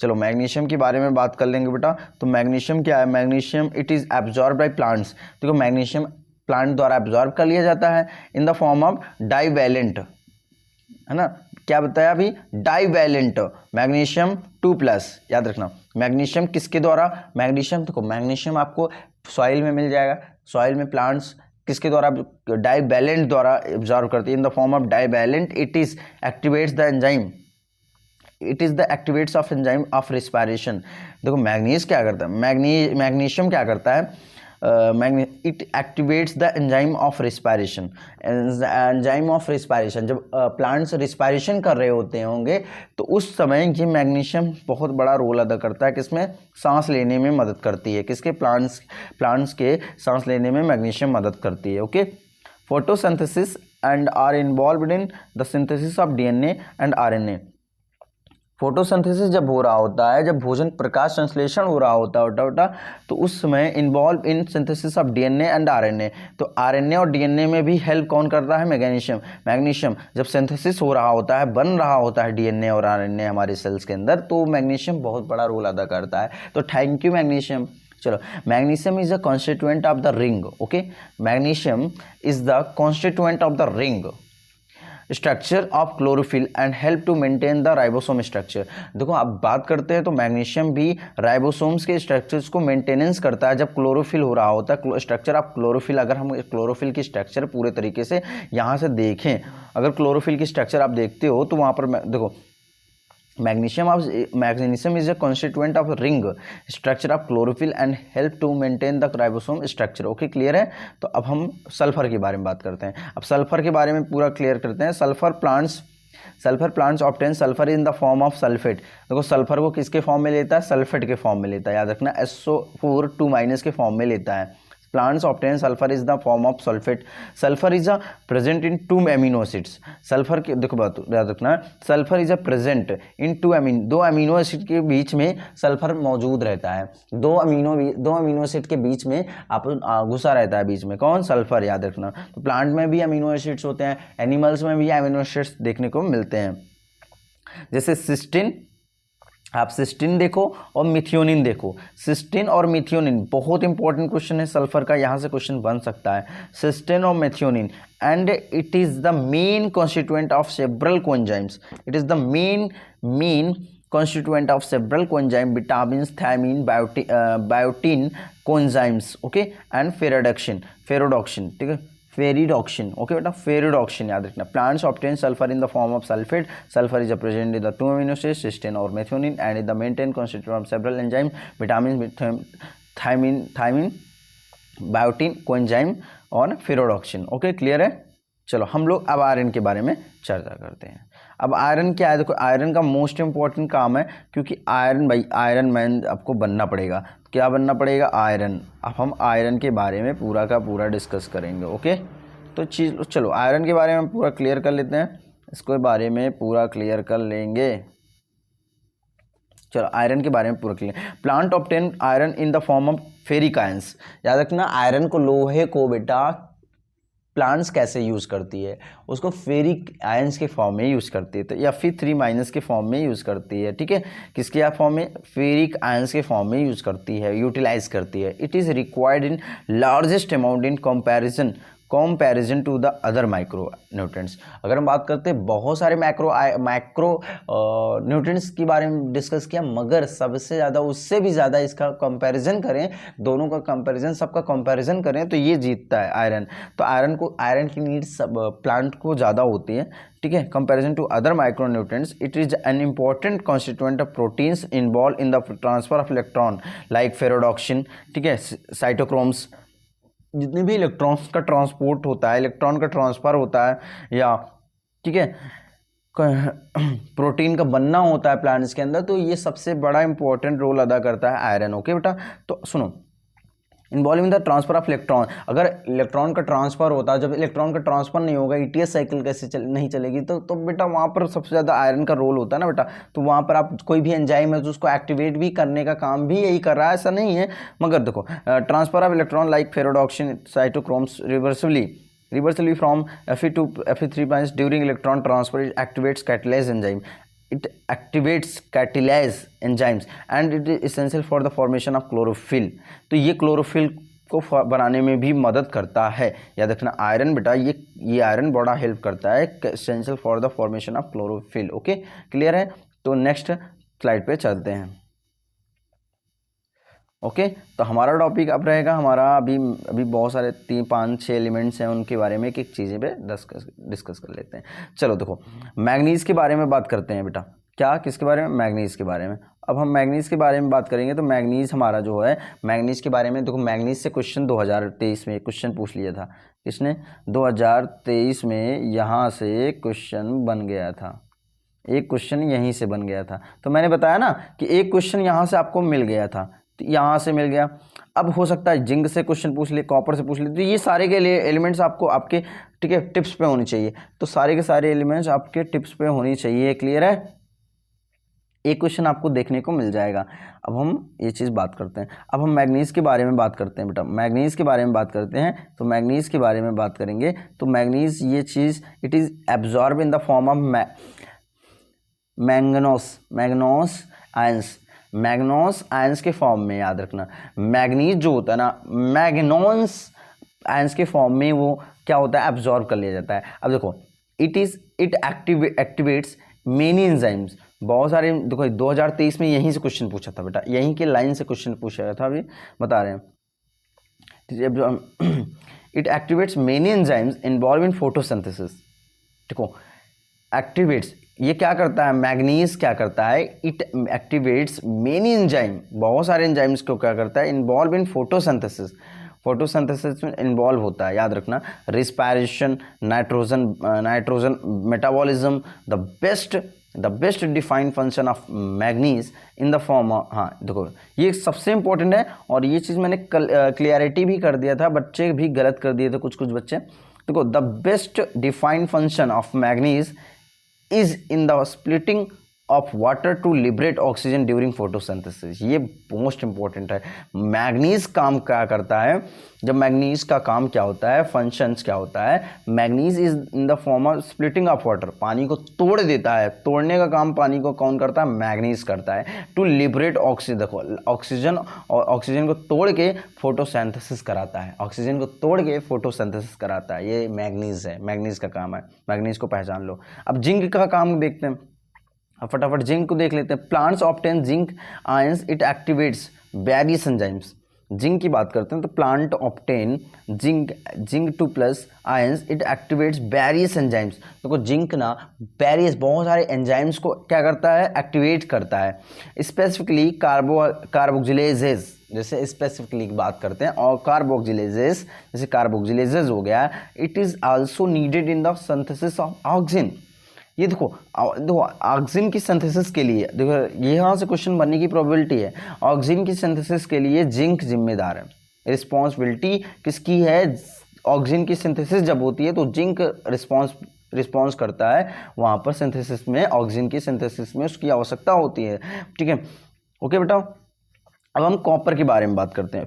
चलो मैग्नीशियम के बारे में बात कर लेंगे बेटा। तो मैग्नीशियम क्या है? Magnesium it is absorb by plants. देखो मैग्नीशियम प्लांट द्वारा एब्जॉर्ब कर लिया जाता है इन द फॉर्म ऑफ डाइवैलेंट, है ना, क्या बताया अभी? डाइवैलेंट मैग्नीशियम 2+, याद रखना। मैग्नीशियम किसके द्वारा? मैग्नीशियम, देखो मैग्नीशियम आपको सॉइल में मिल जाएगा, सॉइल में प्लांट्स किसके द्वारा? डाइवैलेंट द्वारा एब्जॉर्ब करती है इन the form of divalent. It is activates the enzyme, it is the activates of enzyme of respiration. देखो मैग्नीज क्या करता है, मैग्नीशियम क्या करता है? It activates the enzyme of respiration. Enzyme of respiration, जब प्लांट्स रिस्पायरेशन कर रहे होते होंगे तो उस समय ये मैग्नीशियम बहुत बड़ा रोल अदा करता है। किसमें? सांस लेने में मदद करती है। किसके? प्लांट्स के सांस लेने में मैग्नीशियम मदद करती है। Okay, photosynthesis and are involved in the synthesis of DNA and RNA. Photosynthesis जब हो रहा होता है, जब भोजन प्रकाश संश्लेषण हो रहा होता है तो उस समय involve in synthesis of DNA and RNA. तो आरएनए और डीएनए में भी हेल्प कौन कर रहा है? मैग्नीशियम जब सिंथेसिस हो रहा होता है, बन रहा होता है डीएनए और आरएनए हमारे सेल्स के अंदर, तो मैग्नीशियम बहुत बड़ा रोल अदा करता है। तो थैंक यू मैग्नीशियम। चलो, magnesium is the constituent of the ring. Okay, magnesium is the constituent of the ring structure of chlorophyll and help to maintain the ribosome structure. देखो आप बात करते हैं तो मैग्नीशियम भी राइबोसोम्स के स्ट्रक्चर्स को मेंटेनेंस करता है जब क्लोरोफिल हो रहा होता है। स्ट्रक्चर ऑफ क्लोरोफिल, अगर हम क्लोरोफिल की स्ट्रक्चर पूरे तरीके से यहाँ से देखें, अगर क्लोरोफिल की स्ट्रक्चर आप देखते हो तो वहाँ पर देखो magnesium is a constituent of ring structure of chlorophyll and help to maintain the ribosome structure. Okay, clear है। तो अब हम सल्फर के बारे में बात करते हैं। अब सल्फर के बारे में पूरा क्लियर करते हैं। Sulphur plants obtain sulphur in the form of sulphate. देखो सल्फर को किसके फॉर्म में लेता है? सल्फेट के फॉर्म में लेता है, याद रखना, SO4 2- के फॉर्म में लेता है। Plants obtain sulfur is the form of sulfate. Sulfur is a present in 2 amino acids. Sulphur के देखो बात याद रखना, sulphur is a present in 2 amino acid के बीच में सल्फर मौजूद रहता है। दो अमीनो एसिड के बीच में आप घुसा रहता है बीच में, कौन? सल्फर, याद रखना। तो प्लांट में भी अमीनो एसिड्स होते हैं, एनिमल्स में भी अमीनो एसिड्स देखने को मिलते हैं, जैसे सिस्टीन, आप सिस्टीन देखो और मिथियोनिन देखो। सिस्टीन और मिथियोनिन बहुत इंपॉर्टेंट क्वेश्चन है सल्फर का, यहाँ से क्वेश्चन बन सकता है। सिस्टीन और methionine, and it is the main constituent of several coenzymes. It is the main constituent of several coenzyme, vitamins, thiamine, biotin coenzymes, okay, and ferredoxin, ठीक है, फेरिडॉक्सिन। ओके बेटा, फेरिडॉक्सिन याद रखना। Plants obtain sulphur in the form of sulphate. Sulphur is present in the 2 amino acids cysteine और मेथियोनिन एंड इज द मेंटेन constituent of several enzyme, vitamin, thiamine, biotin, coenzyme और फेरोडॉक्सिन। ओके, क्लियर है। चलो हम लोग अब आयरन के बारे में चर्चा करते हैं। अब आयरन क्या है, देखो आयरन का मोस्ट इंपॉर्टेंट काम है, क्योंकि आयरन भाई आयरन मैन आपको बनना पड़ेगा। क्या बनना पड़ेगा? आयरन। अब हम आयरन के बारे में पूरा का पूरा डिस्कस करेंगे। ओके, तो चलो आयरन के बारे में पूरा क्लियर कर लेते हैं, इसके बारे में पूरा क्लियर कर लेंगे। चलो आयरन के बारे में पूरा clear. Plant obtain iron in the form of ferric ions. याद रखना, आयरन को, लोहे को बेटा प्लांट्स कैसे यूज़ करती है, उसको फेरिक आयंस के फॉर्म में यूज़ करती है, तो या फिर 3- के फॉर्म में यूज़ करती है। ठीक है, किसके या फॉर्म में? फेरिक आयंस के फॉर्म में यूज़ करती है, यूटिलाइज करती है। It is required in largest amount in comparison to the other micro nutrients. अगर हम बात करते हैं बहुत सारे माइक्रो न्यूट्रिएंट्स के बारे में डिस्कस किया, मगर सबसे ज़्यादा, उससे भी ज़्यादा इसका कंपैरिजन करें, दोनों का कंपैरिजन, सबका कंपैरिजन करें, तो ये जीतता है आयरन। तो आयरन की नीड्स प्लांट को ज़्यादा होती है। ठीक है, comparison to other micro nutrients, it is an important constituent of proteins involve in the transfer of electron like ferredoxin. ठीक है, साइटोक्रोम्स, जितने भी इलेक्ट्रॉन्स का ट्रांसपोर्ट होता है, इलेक्ट्रॉन का ट्रांसफ़र होता है, या ठीक है प्रोटीन का बनना होता है प्लांट्स के अंदर, तो ये सबसे बड़ा इंपॉर्टेंट रोल अदा करता है आयरन। ओके बेटा, तो सुनो, involving the transfer of electron. अगर इलेक्ट्रॉन का ट्रांसफर होता है, जब इलेक्ट्रॉन का ट्रांसफर नहीं होगा, ईटीएस साइकिल कैसे नहीं चलेगी, तो बेटा वहाँ पर सबसे ज़्यादा आयरन का रोल होता है ना बेटा। तो वहाँ पर आप कोई भी एंजाइम है तो उसको एक्टिवेट भी करने का काम भी यही कर रहा है, ऐसा नहीं है। मगर देखो, transfer of electron like ferredoxin, cytochromes reversibly from Fe to Fe3' during electron transfer, it activates catalase enzyme. It activates catalase enzymes and it is essential for the formation of chlorophyll. तो ये क्लोरोफिल को बनाने में भी मदद करता है। याद रखना आयरन बेटा, ये आयरन बड़ा हेल्प करता है, essential for the formation of chlorophyll. Okay, clear है। तो नेक्स्ट स्लाइड पे चलते हैं। ओके, तो हमारा टॉपिक अब रहेगा हमारा, अभी बहुत सारे 3-5-6 एलिमेंट्स हैं, उनके बारे में एक एक चीज़ें पे डिस्कस कर लेते हैं। चलो देखो, मैग्नीज़ के बारे में बात करते हैं बेटा। क्या, किसके बारे में? मैग्नीज़ के बारे में। अब हम मैग्नीज़ के बारे में बात करेंगे, तो मैग्नीज़ हमारा जो है, मैग्नीज़ के बारे में देखो, मैग्नीज़ से क्वेश्चन 2023 में क्वेश्चन पूछ लिया था। किसने? 2023 में यहाँ से क्वेश्चन बन गया था, एक क्वेश्चन यहीं से बन गया था। तो मैंने बताया ना कि एक क्वेश्चन यहाँ से आपको मिल गया था, तो यहाँ से मिल गया। अब हो सकता है जिंक से क्वेश्चन पूछ ले, कॉपर से पूछ ले, तो ये सारे के लिए एलिमेंट्स आपको आपके, ठीक है, टिप्स पे होनी चाहिए। तो सारे के सारे एलिमेंट्स आपके टिप्स पे होनी चाहिए। क्लियर है? एक क्वेश्चन आपको देखने को मिल जाएगा। अब हम ये चीज़ बात करते हैं। अब हम मैग्नीज़ के बारे में बात करते हैं बेटा, मैग्नीज़ के बारे में बात करते हैं। तो मैग्नीज़ के बारे में बात करेंगे, तो मैग्नीज़ ये चीज़, it is absorb in the form of manganous ions के फॉर्म में। याद रखना, मैग्नीज जो होता है ना, मैग्नोस आयंस के फॉर्म में वो क्या होता है? एब्जॉर्ब कर लिया जाता है। अब देखो, इट एक्टिवेट्स मेनी एंजाइम्स। बहुत सारे, देखो 2023 में यहीं से क्वेश्चन पूछा था बेटा, यहीं के लाइन से क्वेश्चन पूछा गया था, अभी बता रहे हैं। It activates many enzymes involve in photosynthesis. देखो, एक्टिवेट्स, ये क्या करता है? मैग्नीज क्या करता है? इट एक्टिवेट्स मेनी एंजाइम, बहुत सारे एंजाइम्स को क्या करता है? इन्वॉल्व इन फोटोसिंथेसिस में इन्वॉल्व होता है। याद रखना, respiration, nitrogen metabolism, the best defined function of manganese in the form of, हाँ देखो ये सबसे इंपॉर्टेंट है, और ये चीज़ मैंने क्लियरिटी भी कर दिया था, बच्चे भी गलत कर दिए थे कुछ बच्चे। देखो, the best defined function of manganese is in the splitting of water to liberate oxygen during photosynthesis। ये मोस्ट इंपॉर्टेंट है। मैग्नीज काम क्या करता है? जब मैग्नीज का काम क्या होता है, फंक्शंस क्या होता है? Manganese is in the form of splitting of water, पानी को तोड़ देता है। तोड़ने का काम पानी को कौन करता है? मैग्नीज करता है। टू लिबरेट ऑक्सीजन, देखो ऑक्सीजन को तोड़ के फोटोसिंथेसिस कराता है, ऑक्सीजन को तोड़ के फोटोसिंथेसिस कराता है, ये मैग्नीज है, मैग्नीज का काम है। मैग्नीज को पहचान लो। अब जिंक का काम देखते हैं, फटाफट जिंक को देख लेते हैं। Plants obtain zinc ions, it activates various enzymes. Zinc की बात करते हैं, तो plant obtain zinc 2+ ions, it activates various enzymes. देखो जिंक ना वेरियस, बहुत सारे एंजाइम्स को क्या करता है? एक्टिवेट करता है। स्पेसिफिकली कार्बोक्सिलेजेस, जैसे स्पेसिफिकली बात करते हैं, और कार्बोक्सिलेजेस, जैसे कार्बोक्सिलेजेस हो गया, it is also needed in the synthesis of oxygen. ये देखो ऑक्सीजन की सिंथेसिस के लिए, देखो यहाँ से क्वेश्चन बनने की प्रोबेबिलिटी है। ऑक्सीजन की सिंथेसिस के लिए जिंक जिम्मेदार है। रिस्पॉन्सिबिलिटी किसकी है? ऑक्सीजन की सिंथेसिस जब होती है तो जिंक रिस्पॉन्स करता है वहाँ पर सिंथेसिस में, ऑक्सीजन की सिंथेसिस में उसकी आवश्यकता होती है। ठीक है, ओके बेटा। अब हम कॉपर के बारे में बात करते हैं,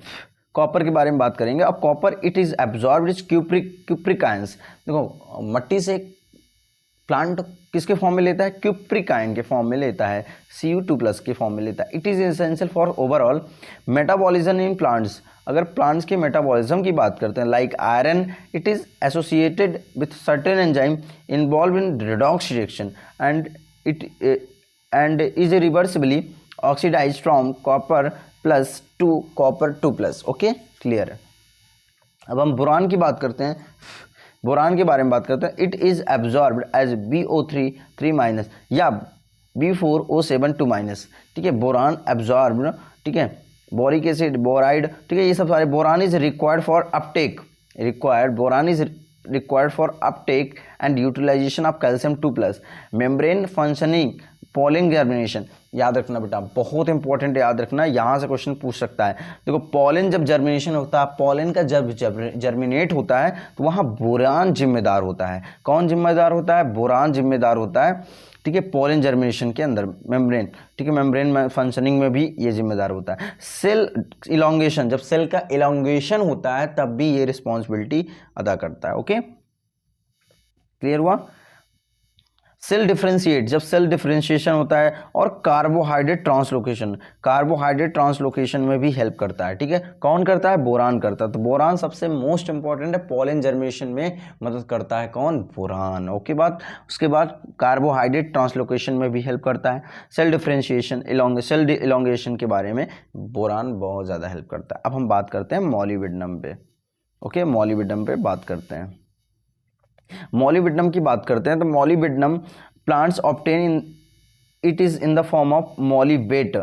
कॉपर के बारे में बात करेंगे। अब copper it is absorbed is cupric ions. देखो मट्टी से प्लांट किसके फॉर्म में लेता है? क्यूप्रिक आयन के फॉर्म में लेता है, Cu2+ के फॉर्म में लेता है। It is essential for overall metabolism in plants. अगर प्लांट्स के मेटाबॉलिज्म की बात करते हैं, like iron, it is associated with certain enzyme involve in redox reaction and is reversibly oxidise from copper plus to copper 2+। Okay, clear है। अब हम बोरान की बात करते हैं, बोरान के बारे में बात करते हैं। It is absorbed as BO3 या B4O7 2-। ठीक है, बोरान एब्जॉर्ब्ड, ठीक है, बोरिक एसिड, बोराइड, ठीक है, ये सब सारे। Boron is required for uptake, boron is required for uptake and utilisation of calcium 2+, membrane functioning, pollen germination. याद रखना बेटा, बहुत इंपॉर्टेंट है, याद रखना, यहाँ से क्वेश्चन पूछ सकता है। देखो पॉलिन जब जर्मिनेशन होता है, पॉलिन का जब जर्मिनेट होता है तो वहाँ बोरान जिम्मेदार होता है। कौन जिम्मेदार होता है? बोरान जिम्मेदार होता है। ठीक है, पॉलिन जर्मिनेशन के अंदर मेम्ब्रेन, ठीक है, मेम्ब्रेन में फंक्शनिंग में भी ये जिम्मेदार होता है। सेल इलोंगेशन, जब सेल का इलोंगेशन होता है तब भी ये रिस्पॉन्सिबिलिटी अदा करता है। ओके, क्लियर हुआ? सेल डिफरेंशिएट, जब सेल डिफरेंशिएशन होता है, और कार्बोहाइड्रेट ट्रांसलोकेशन, कार्बोहाइड्रेट ट्रांसलोकेशन में भी हेल्प करता है। ठीक है, कौन करता है? बोरान करता है। तो बोरान सबसे मोस्ट इंपॉर्टेंट है, पॉलिन जर्मिनेशन में मदद करता है कौन? बोरान। ओके बात। उसके बाद कार्बोहाइड्रेट ट्रांसलोकेशन में भी हेल्प करता है। सेल डिफरेंशिएशन, सेल इलोंगेशन के बारे में बोरान बहुत ज़्यादा हेल्प करता है। अब हम बात करते हैं मॉलिब्डेनम पे। ओके, मॉलिब्डेनम पे बात करते हैं। मॉलिब्डेनम की बात करते हैं तो molybdenum plants obtain in, it is in the form of molybdate,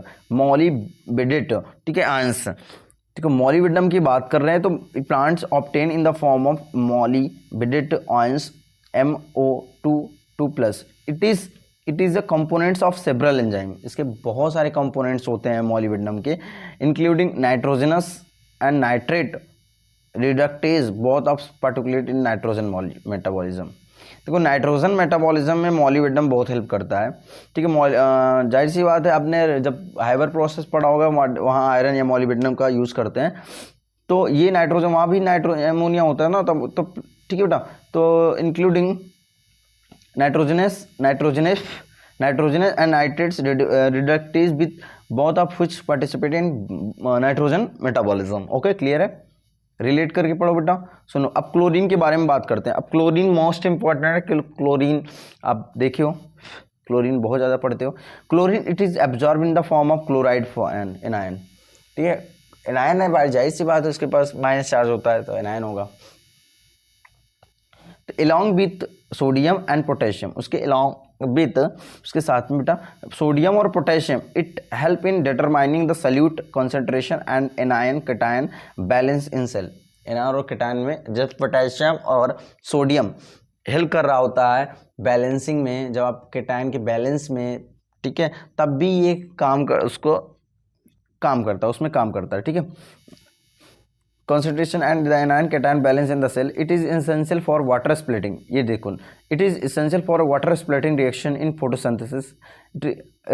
ठीक है, आयंस। ठीक है, मॉलिब्डेनम की बात कर रहे हैं तो plants obtain in the form of molybdate ions MO2+। It is the components of several enzyme. इसके बहुत सारे कंपोनेंट्स होते हैं मॉलिब्डेनम के, including nitrogenase and nitrate reductase both of participate in nitrogen metabolism. देखो नाइट्रोजन मेटाबॉलिज्म में मॉलिब्डेनम बहुत हेल्प करता है। ठीक है, जाहिर सी बात है, आपने जब हाइबर प्रोसेस पढ़ा होगा वहाँ आयरन या मॉलिब्डेनम का यूज़ करते हैं, तो ये नाइट्रोजन, वहाँ भी एमोनिया होता है ना, तो ठीक है बेटा, तो including nitrogenase and nitrates reductase with both of which participate in nitrogen metabolism. Okay, clear है? रिलेट करके पढ़ो बेटा। सुनो, अब क्लोरीन के बारे में बात करते हैं। अब क्लोरीन मोस्ट इंपॉर्टेंट है कि क्लोरीन आप देखियो, क्लोरीन बहुत ज़्यादा पढ़ते हो। Chlorine it is absorb in the form of chloride anion. ठीक है, एनायन है भाई, जाहिर सी बात है, उसके पास माइनस चार्ज होता है तो एनायन होगा। तो along with sodium and potassium, उसके अलॉन्ग विथ, उसके साथ में बेटा सोडियम और potassium, it help in determining the solute concentration and anion cation balance in cell. Anion और कैटायन में जब पोटेशियम और सोडियम हेल्प कर रहा होता है बैलेंसिंग में, जब आप कैटायन के बैलेंस में, ठीक है, तब भी ये काम करता है, उसमें काम करता है। ठीक है, concentration and the anion cation balance in the cell, it is essential for water splitting। ये देखो, it is essential for a water splitting reaction in photosynthesis,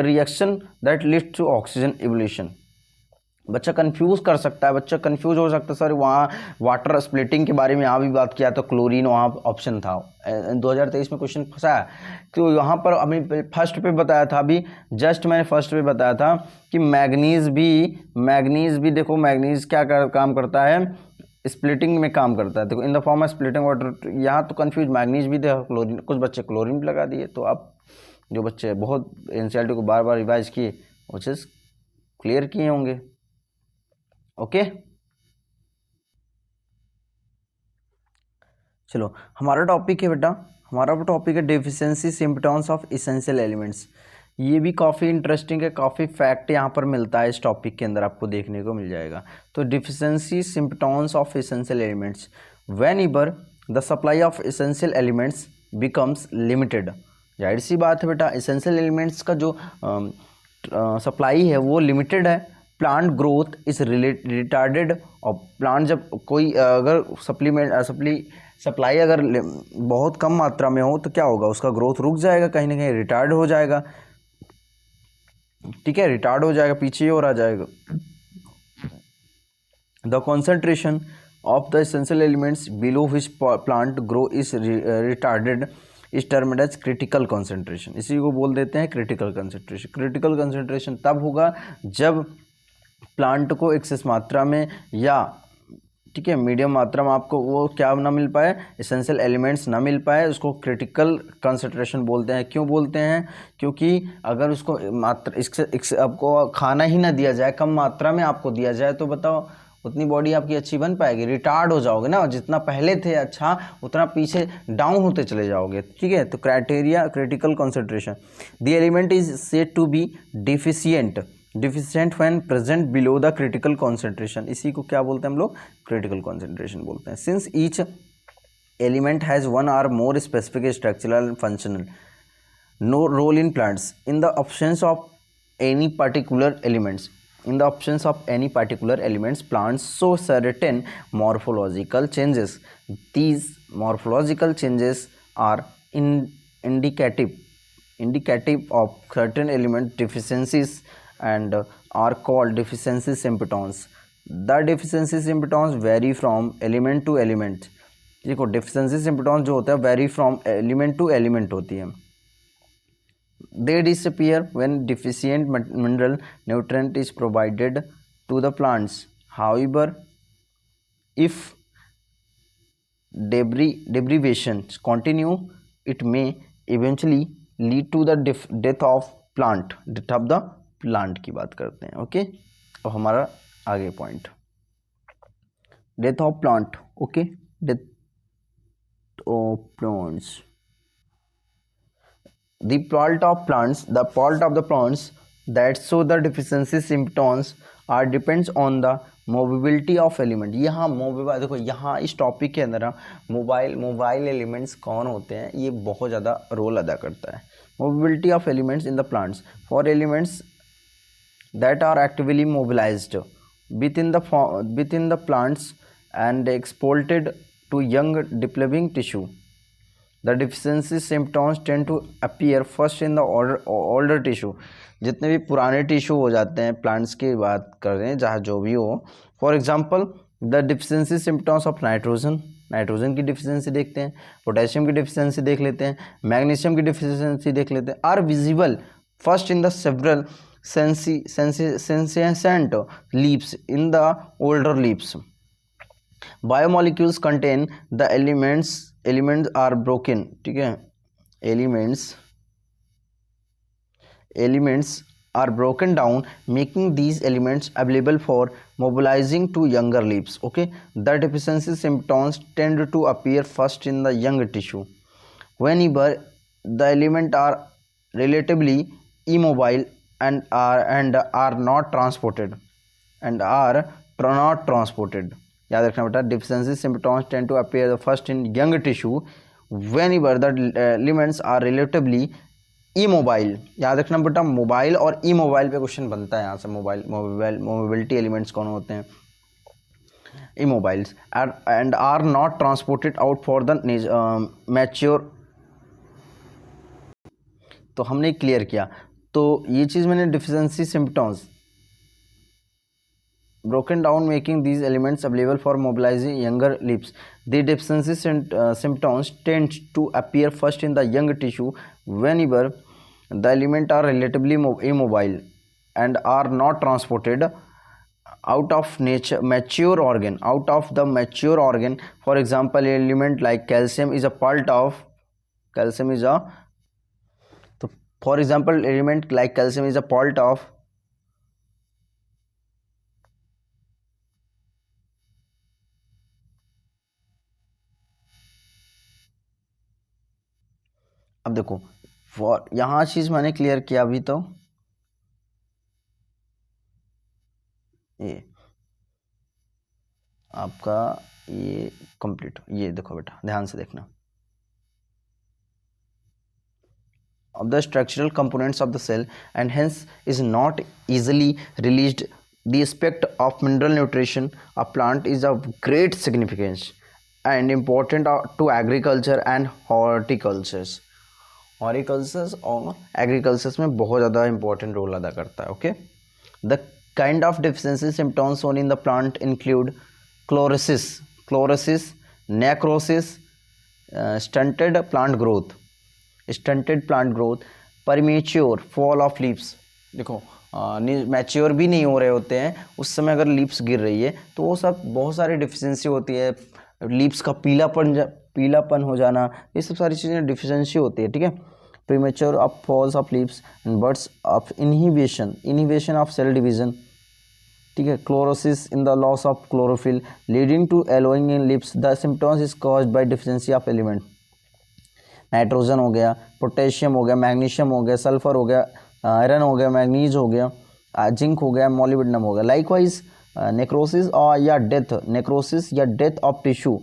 reaction that leads to oxygen evolution। बच्चा कंफ्यूज कर सकता है, बच्चा कंफ्यूज हो सकता है, सर वहाँ वाटर स्प्लिटिंग के बारे में यहाँ भी बात किया तो क्लोरीन वहाँ ऑप्शन था, 2023 में क्वेश्चन फंसा है। तो यहाँ पर अभी फर्स्ट पे बताया था, अभी जस्ट मैंने फर्स्ट पे बताया था कि मैग्नीज भी देखो, मैग्नीज क्या काम करता है? स्प्लिटिंग में काम करता है। देखो इन the form of splitting water, यहाँ तो कंफ्यूज, मैग्नीज भी देखो, क्लोरीन, कुछ बच्चे क्लोरीन भी लगा दिए। तो अब जो बच्चे बहुत एनसीईआरटी को बार बार रिवाइज किए वो चीज़ क्लियर किए होंगे। ओके, चलो हमारा टॉपिक है बेटा, हमारा टॉपिक है deficiency symptoms of essential elements. ये भी काफ़ी इंटरेस्टिंग है, काफ़ी फैक्ट यहाँ पर मिलता है इस टॉपिक के अंदर, आपको देखने को मिल जाएगा। तो deficiency symptoms of essential elements, when ever the supply of essential elements becomes limited. जाहिर सी बात है बेटा, एसेंशियल एलिमेंट्स का जो सप्लाई है वो लिमिटेड है, प्लांट ग्रोथ इज रिटार्डेड। और प्लांट जब कोई अगर सप्लाई अगर बहुत कम मात्रा में हो तो क्या होगा, उसका ग्रोथ रुक जाएगा, कहीं ना कहीं रिटार्ड हो जाएगा। ठीक है, रिटार्ड हो जाएगा, पीछे और आ जाएगा। The concentration of the essential elements below which plant grow is retarded इस टर्म्ड एज क्रिटिकल कॉन्सेंट्रेशन। इसी को बोल देते हैं क्रिटिकल कॉन्सेंट्रेशन। क्रिटिकल कॉन्सेंट्रेशन तब होगा जब प्लांट को एक्सेस मात्रा में या ठीक है मीडियम मात्रा में आपको वो क्या ना मिल पाए, एसेंशियल एलिमेंट्स ना मिल पाए, उसको क्रिटिकल कंसंट्रेशन बोलते हैं। क्यों बोलते हैं, क्योंकि अगर उसको मात्रा इससे आपको खाना ही ना दिया जाए, कम मात्रा में आपको दिया जाए, तो बताओ उतनी बॉडी आपकी अच्छी बन पाएगी, रिटार्ड हो जाओगे ना, जितना पहले थे अच्छा उतना पीछे डाउन होते चले जाओगे। ठीक है, तो criteria critical concentration, the element is said to be deficient when present below the critical concentration. इसी को क्या बोलते हैं हम लोग, क्रिटिकल कॉन्सेंट्रेशन बोलते हैं। Since each element has one or more specific structural and functional no role in plants in the options of any particular elements plants show certain morphological changes. These morphological changes are indicative of certain element deficiencies and are called deficiency symptoms. The deficiency symptoms vary from element to element. देखो deficiency symptoms जो होता है vary from element to element होती है। They disappear when deficient mineral nutrient is provided to the plants. However, if deprivations continue, it may eventually lead to the death of the plant की बात करते हैं। ओके, अब हमारा आगे point, death of plant. Okay, death of plants, the part of the plants that show the deficiency symptoms are depends on the mobility of element। यहाँ मोबाइल, देखो यहाँ इस टॉपिक के अंदर मोबाइल एलिमेंट्स कौन होते हैं, ये बहुत ज़्यादा रोल अदा करता है। Mobility of elements in the plants, for elements that are actively mobilized within the plants and exported to young developing tissue. The deficiency symptoms tend to appear first in the older tissue। जितने भी पुराने टिश्यू हो जाते हैं, प्लांट्स की बात कर रहे हैं जहाँ जो भी हो। For example the deficiency symptoms of nitrogen की डिफिशिएंसी देखते हैं, पोटेशियम की डिफिशिएंसी देख लेते हैं, मैग्नीशियम की डिफिशिएंसी देख लेते हैं। Are visible first in the several senescent leaves in the older leaves. Biomolecules contain the elements are broken. ठीक है, elements are broken down, making these elements available for mobilizing to younger leaves. Okay, the deficiency symptoms tend to appear first in the young tissue whenever the elements are relatively immobile and are not transported याद रखना बेटा, deficiency symptoms tend to appear first in young tissue whenever the elements are relatively immobile. याद रखना बेटा, मोबाइल और इमोबाइल पे क्वेश्चन बनता है यहाँ से। मोबिलिटी एलिमेंट्स कौन होते हैं, immobiles, and are not transported out for the mature. तो हमने क्लियर किया, तो ये चीज़ मैंने deficiency symptoms broken down, making these elements available for mobilizing younger leaves. The deficiency symptoms tend to appear first in the young tissue whenever the elements are relatively immobile and are not transported out of the mature organ. For example, an element like calcium is a part of अब देखो फॉर यहाँ चीज़ मैंने क्लियर किया अभी, तो ये आपका ये कंप्लीट, ये देखो बेटा ध्यान से देखना, of the structural components of the cell and hence is not easily released. The aspect of mineral nutrition of plant is of great significance and important to agriculture and horticulture. Horticultures और एग्रीकल्चर्स में बहुत ज़्यादा इंपॉर्टेंट रोल अदा करता है. Okay, the kind of deficiency symptoms shown in the plant include chlorosis, necrosis, stunted plant growth, premature fall of leaves. देखो मैच्योर भी नहीं हो रहे होते हैं उस समय अगर लीव्स गिर रही है तो वो सब बहुत सारी डिफिशिएंसी होती है. लीव्स का पीलापन हो जाना, ये सब सारी चीज़ें डिफिशिएंसी होती है. ठीक है, premature of falls of leaves and birds of inhibition of cell division. ठीक है, chlorosis in the loss of chlorophyll leading to yellowing in leaves. The symptoms is caused by deficiency of element. Nitrogen हो गया, पोटेशियम हो गया, मैग्नीशियम हो गया, सल्फर हो गया, आयरन हो गया, मैग्नीज हो गया, जिंक हो गया, मोलिब्डेनम हो गया. लाइकवाइज नेक्रोसिस या death of tissue,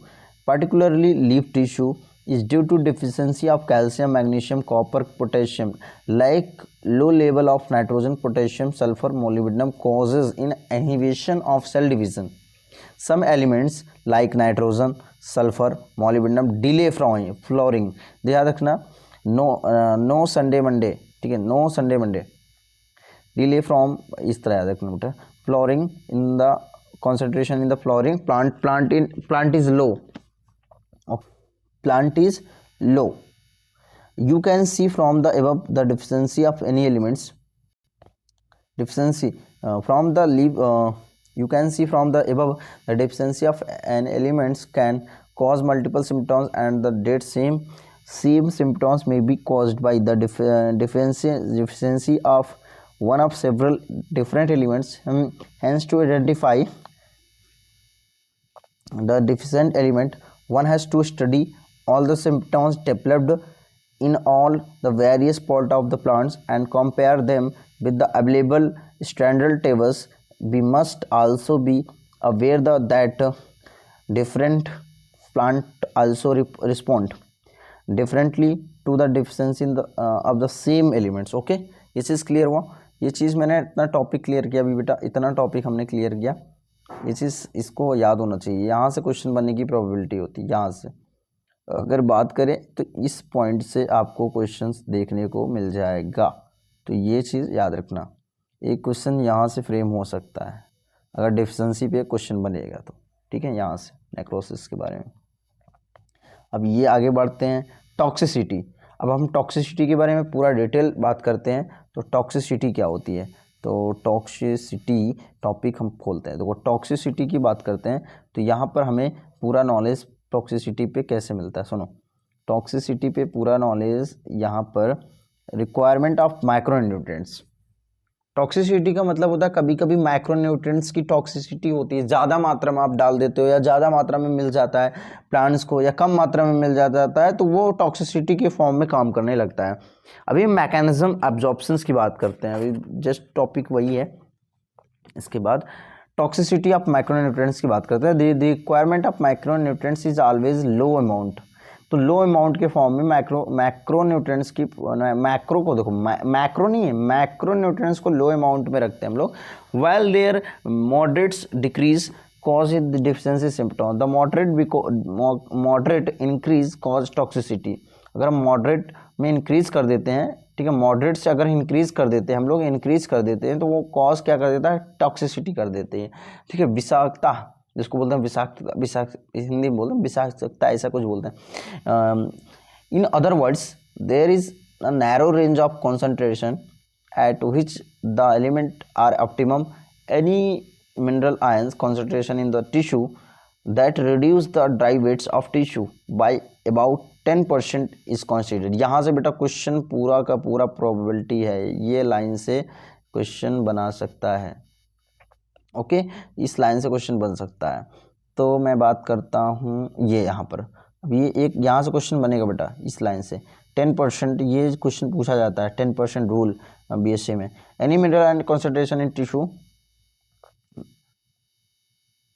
particularly leaf tissue, is due to deficiency of calcium, magnesium, copper, potassium. Like low level of nitrogen, potassium, sulfur, molybdenum causes inhibition of cell division. Some elements like nitrogen, sulfur, molybdenum delay flowering. ध्यान रखना, no Sunday Monday. ठीक है, no Sunday Monday. Delay from इस तरह याद रखना बेटा. Flowering in the concentration in the flowering plant is low. Plant is low. You can see from the above the deficiency of any elements. Deficiency from the leaf. You can see from the above the deficiency of an elements can cause multiple symptoms, and the same symptoms may be caused by the deficiency of one of several different elements. Hence, to identify the deficient element, one has to study all the symptoms developed in all the various parts of the plants and compare them with the available standard tables. We must also be aware that different plants also respond differently to the deficiency in of the same elements. Okay, ये चीज़ क्लियर हुआ. ये चीज़ मैंने इतना टॉपिक क्लियर किया अभी बेटा, इतना टॉपिक हमने क्लियर किया. ये चीज़ इसको याद होना चाहिए. यहाँ से क्वेश्चन बनने की प्रोबेबिलिटी होती है. यहाँ से अगर बात करें तो इस पॉइंट से आपको क्वेश्चंस देखने को मिल जाएगा. तो ये चीज़ याद रखना, एक क्वेश्चन यहाँ से फ्रेम हो सकता है अगर डिफिशिएंसी पे क्वेश्चन बनेगा तो. ठीक है, यहाँ से नेक्रोसिस के बारे में. अब ये आगे बढ़ते हैं टॉक्सिसिटी. अब हम टॉक्सिसिटी के बारे में पूरा डिटेल बात करते हैं. तो टॉक्सिसिटी क्या होती है, तो टॉक्सिसिटी टॉपिक हम खोलते हैं. देखो टॉक्सिसिटी की बात करते हैं तो यहाँ पर हमें पूरा नॉलेज टॉक्सिसिटी पे कैसे मिलता है. सुनो, टॉक्सिसिटी पे पूरा नॉलेज यहाँ पर रिक्वायरमेंट ऑफ माइक्रोन्यूट्रिएंट्स. टॉक्सिसिटी का मतलब होता है कभी कभी माइक्रोन्यूट्रिएंट्स की टॉक्सिसिटी होती है, ज़्यादा मात्रा में आप डाल देते हो या ज़्यादा मात्रा में मिल जाता है प्लांट्स को, या कम मात्रा में मिल जाता है तो वो टॉक्सिसिटी के फॉर्म में काम करने लगता है. अभी मैकेनिज्म एब्जॉर्प्शंस की बात करते हैं, अभी जस्ट टॉपिक वही है. इसके बाद टॉक्सिसिटी ऑफ माइक्रोन्यूट्रिएंट्स की बात करते हैं. The requirement of micronutrients is always low amount. तो लो अमाउंट के फॉर्म में मैक्रोन्यूट्रिएंट्स की, मैक्रो को देखो, मैक्रो नहीं है, मैक्रोन्यूट्रिएंट्स को लो अमाउंट में रखते हैं हम लोग. While their moderates decrease cause the deficiency symptom. The moderate increase cause toxicity. अगर हम मॉडरेट में इंक्रीज कर देते हैं, ठीक है, मॉडरेट से अगर इंक्रीज कर देते हैं हम लोग, इंक्रीज कर देते हैं तो वो कॉज क्या कर देता है, टॉक्सिसिटी कर देते हैं. ठीक है, विषाक्तता जिसको बोलते हैं, विषाक्त हिंदी में बोलते हैं विषाक्तता, ऐसा कुछ बोलते हैं. In other words there is a narrow range of concentration at which the element are optimum. Any mineral ions concentration in the tissue that reduce the dry weights of tissue by about 10% is considered. यहाँ से बेटा क्वेश्चन पूरा का पूरा प्रोबेबिलिटी है, ये लाइन से क्वेश्चन बना सकता है. ओके, इस लाइन से क्वेश्चन बन सकता है. तो मैं बात करता हूँ ये यहाँ पर. अब ये एक यहाँ से क्वेश्चन बनेगा बेटा इस लाइन से. 10%, ये क्वेश्चन पूछा जाता है 10% रूल बीएससी में। Any mineral and concentration in tissue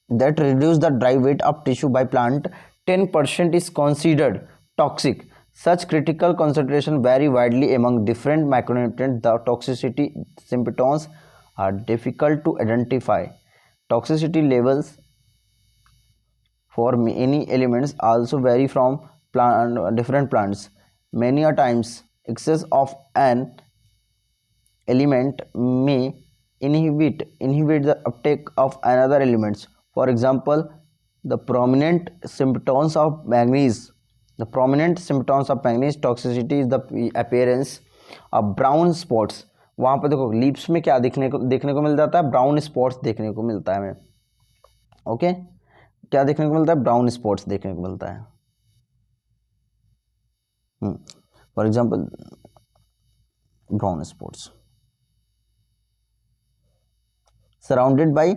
that reduce the dry weight of tissue by plant 10% is considered toxic. Such critical concentration vary widely among different micronutrients. The toxicity symptoms are difficult to identify. Toxicity levels for many elements also vary from different plants. Many a times excess of an element may inhibit the uptake of another elements. For example, the prominent symptoms of manganese toxicity is the appearance of brown spots. वहाँ पर देखो लीप्स में क्या देखने को मिल जाता है, ब्राउन स्पॉट्स देखने को मिलता है हमें। ओके, क्या देखने को मिलता है, ब्राउन स्पॉट्स देखने को मिलता है। For example brown spots surrounded by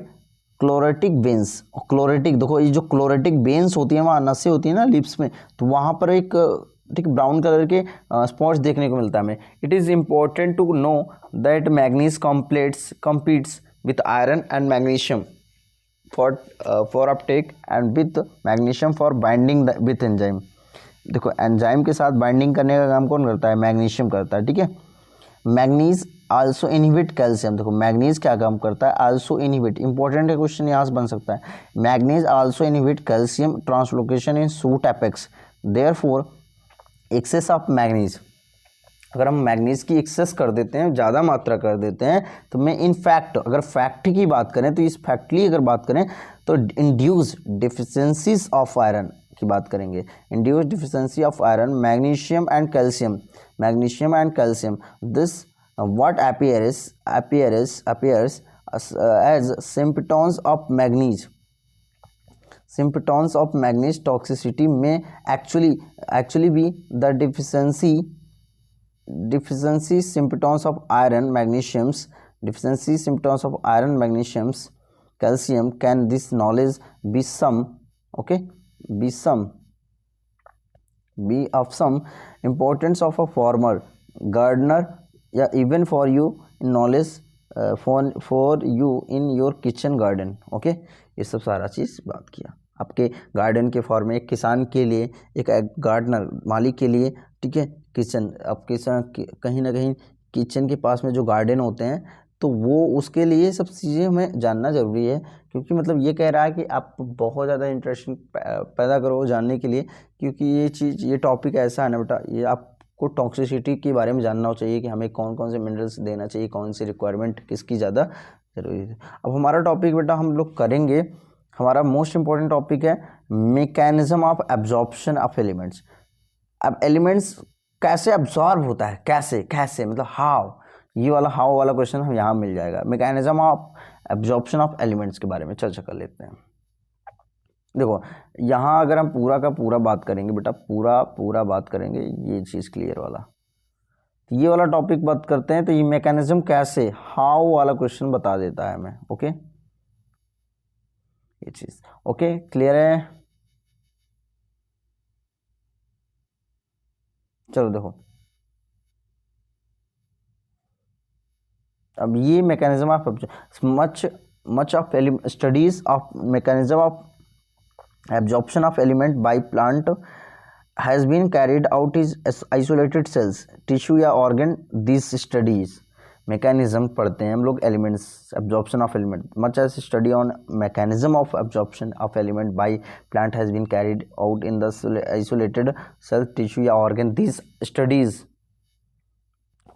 chlorotic veins. Chlorotic देखो, ये जो क्लोरेटिक वेंस होती है, वहाँ नसें होती है ना लिप्स में, तो वहाँ पर एक ठीक ब्राउन कलर के स्पॉट्स देखने को मिलता है हमें। It is important to know that manganese competes with iron and magnesium for uptake and with magnesium for binding with enzyme. देखो एंजाइम के साथ बाइंडिंग करने का काम कौन करता है, मैग्नीशियम करता है। ठीक है, मैग्नीज आल्सो इनहिबिट कैल्शियम। देखो मैग्नीज क्या काम करता है, आल्सो इनहिबिट। इंपॉर्टेंट है क्वेश्चन यहाँ से बन सकता है। Manganese also inhibit calcium translocation in shoot apex. Therefore excess of manganese, अगर हम मैग्नीज की एक्सेस कर देते हैं, ज़्यादा मात्रा कर देते हैं, तो मैं इन फैक्ट अगर फैक्ट की बात करें, तो इस फैक्टली अगर बात करें तो इंड्यूस डिफिशेंसीज ऑफ आयरन की बात करेंगे। Induce deficiency of iron, magnesium and calcium, this what appears as symptoms of manganese toxicity may actually be the deficiency symptoms of iron, magnesium, calcium. Can this knowledge be of some importance of a farmer, gardener, या even for you in knowledge for you in your kitchen garden. Okay, ये सब सारा चीज़ बात किया आपके गार्डन के फॉर्म में, एक किसान के लिए, एक गार्डनर मालिक के लिए। ठीक है, किचन, अब कहीं ना कहीं किचन के पास में जो गार्डन होते हैं, तो वो उसके लिए सब चीज़ें हमें जानना ज़रूरी है, क्योंकि मतलब ये कह रहा है कि आप बहुत ज़्यादा इंटरेस्टिंग पैदा करो जानने के लिए, क्योंकि ये टॉपिक ऐसा है ना बेटा, ये आप को टॉक्सिसिटी के बारे में जानना चाहिए कि हमें कौन कौन से मिनरल्स देना चाहिए, कौन सी रिक्वायरमेंट किसकी ज़्यादा जरूरी है। अब हमारा टॉपिक बेटा हम लोग करेंगे, हमारा मोस्ट इंपॉर्टेंट टॉपिक है mechanism of absorption of elements. अब एलिमेंट्स कैसे एब्जॉर्ब होता है, कैसे मतलब हाउ, ये वाला हाउ वाला क्वेश्चन हम यहाँ मिल जाएगा। Mechanism of absorption of elements के बारे में चर्चा कर लेते हैं। देखो यहाँ अगर हम पूरा का पूरा बात करेंगे बेटा, पूरा बात करेंगे, ये चीज़ क्लियर वाला, तो ये वाला टॉपिक बात करते हैं, तो ये मैकेनिज्म कैसे, हाउ वाला क्वेश्चन बता देता है हमें। ओके, ये चीज़ ओके क्लियर है। चलो देखो, अब ये mechanism of much of studies of mechanism of absorption of element by plant has been carried out is isolated cells, tissue या organ. These studies mechanism पढ़ते हैं हम लोग, elements, absorption of element, much as study on mechanism of absorption of element by plant has been carried out in the isolated cell, tissue या organ. These studies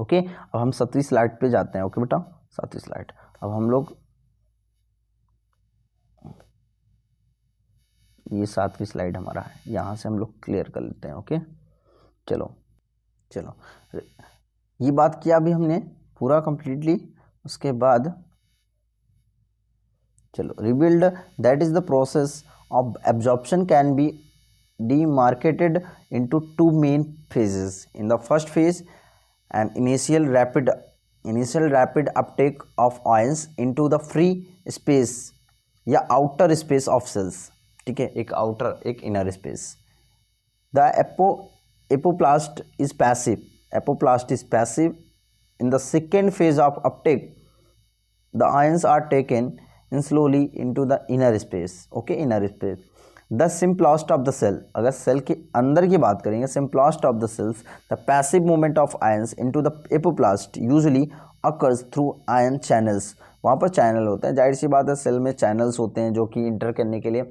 okay. अब हम 7वीं स्लाइड पे जाते हैं। ओके बेटा, 7वीं स्लाइड, अब हम लोग ये 7वीं स्लाइड हमारा है, यहाँ से हम लोग क्लियर कर लेते हैं। ओके, चलो ये बात किया अभी हमने पूरा कंप्लीटली। उसके बाद चलो, rebuild, that is the process of absorption can be demarcated into two main phases. In the first phase, an initial rapid uptake of ions into the free space या outer space of cells. ठीक है, एक outer एक inner space. The Apoplast is passive. Apoplast is passive. In the second phase of uptake, the ions are taken in slowly into the inner space. Okay, inner space. The simplest of the cell, अगर सेल के अंदर की बात करेंगे, simplest of the cells, the passive movement of ions into the apoplast usually occurs through ion channels. वहाँ पर चैनल होते हैं, जाहिर सी बात है सेल में चैनल्स होते हैं जो कि इंटर करने के लिए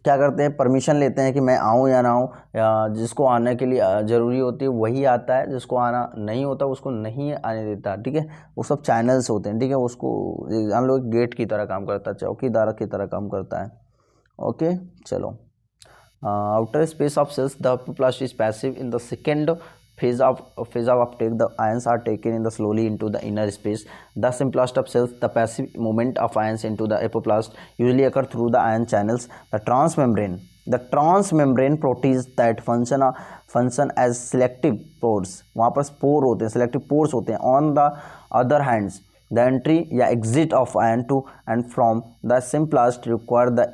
क्या करते हैं, परमिशन लेते हैं कि मैं आऊँ या ना आऊँ, या जिसको आने के लिए ज़रूरी होती है वही आता है, जिसको आना नहीं होता उसको नहीं आने देता। ठीक है, वो सब चैनल्स होते हैं। ठीक है, उसको हम लोग गेट की तरह काम करता है, चौकीदार की तरह काम करता है। ओके, चलो। Outer space of cells, the apoplast is passive. In the second phase of uptake, the ions are taken in the slowly into the inner space. The simplest of cells, the passive movement of ions into the apoplast usually occur through the ion channels. The transmembrane proteins that function as selective pores, वहाँ पर स्पोर होते हैं, selective pores होते हैं. On the other hands, the entry या exit of ion to and from the simplest require the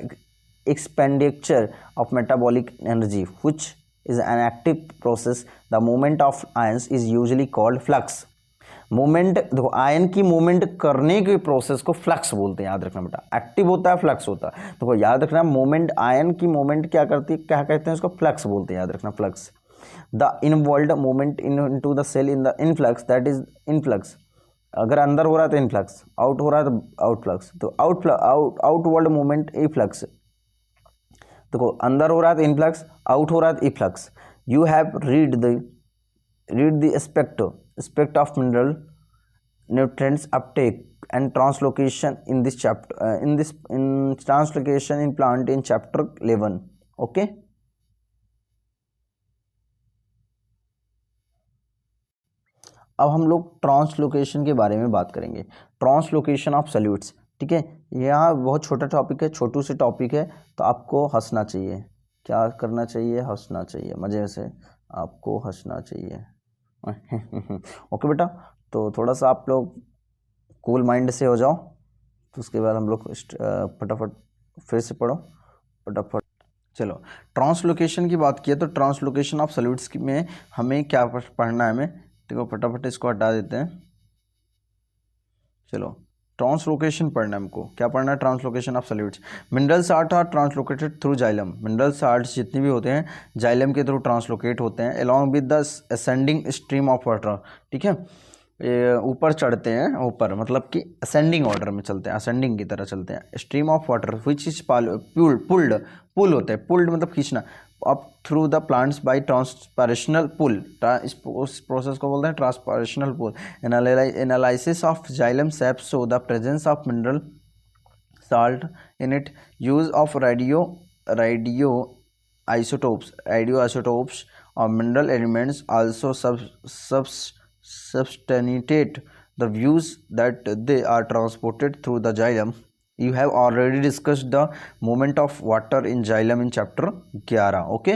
expenditure of metabolic energy, which is an active process. The movement of ions is usually called flux. Movement देखो, आयन की मूवमेंट करने के प्रोसेस को फ्लक्स बोलते हैं, याद रखना बेटा। एक्टिव होता है, फ्लक्स होता है, देखो याद रखना, मूवमेंट, आयन की मूवमेंट क्या करती है, क्या कहते हैं उसको, फ्लक्स बोलते हैं, याद रखना, flux. The involve movement into the cell in the influx, that is influx. अगर अंदर हो रहा है तो इनफ्लक्स, आउट हो रहा है तो आउटफ्लक्स। तो आउटवर्ड मूवमेंट इफ्लक्स, देखो अंदर हो रहा है तो इनफ्लक्स, आउट हो रहा है तो efflux. You have read the aspect of mineral nutrients uptake and translocation in this chapter, in translocation in plant in chapter 11. okay, अब हम लोग ट्रांसलोकेशन के बारे में बात करेंगे, ट्रांसलोकेशन ऑफ सॉल्यूट्स। ठीक है, यहाँ बहुत छोटा टॉपिक है, छोटू से टॉपिक है, तो आपको हंसना चाहिए। क्या करना चाहिए, हंसना चाहिए, मज़े से आपको हंसना चाहिए। ओके बेटा, तो थोड़ा सा आप लोग कूल माइंड से हो जाओ, तो उसके बाद हम लोग फटाफट फिर से पढ़ो फटाफट। चलो, ट्रांसलोकेशन की बात की है, तो ट्रांसलोकेशन ऑफ सॉल्यूट्स में हमें क्या पढ़ना है, हमें देखो फटाफट इसको हटा देते हैं। चलो, ट्रांसलोकेशन पढ़ना है हमको, क्या पढ़ना है, translocation of solutes. Mineral salt are translocated through xylem, mineral salt जितने भी होते हैं जाइलम के थ्रू ट्रांसलोकेट होते हैं, along with the ascending stream of water. ठीक है, ऊपर चढ़ते हैं, ऊपर मतलब कि असेंडिंग ऑर्डर में चलते हैं, असेंडिंग की तरह चलते हैं। Stream of water which is pull होते हैं, पुल्ड मतलब खींचना, up through the plants by transpirational pull, उस प्रोसेस को बोलते हैं transpirational pull. Analysis of xylem sap show the presence of mineral salt in it, use of radio isotopes और mineral elements also substantiate the views that they are transported through the xylem. You have already discussed the movement of water in xylem in chapter 11. Okay,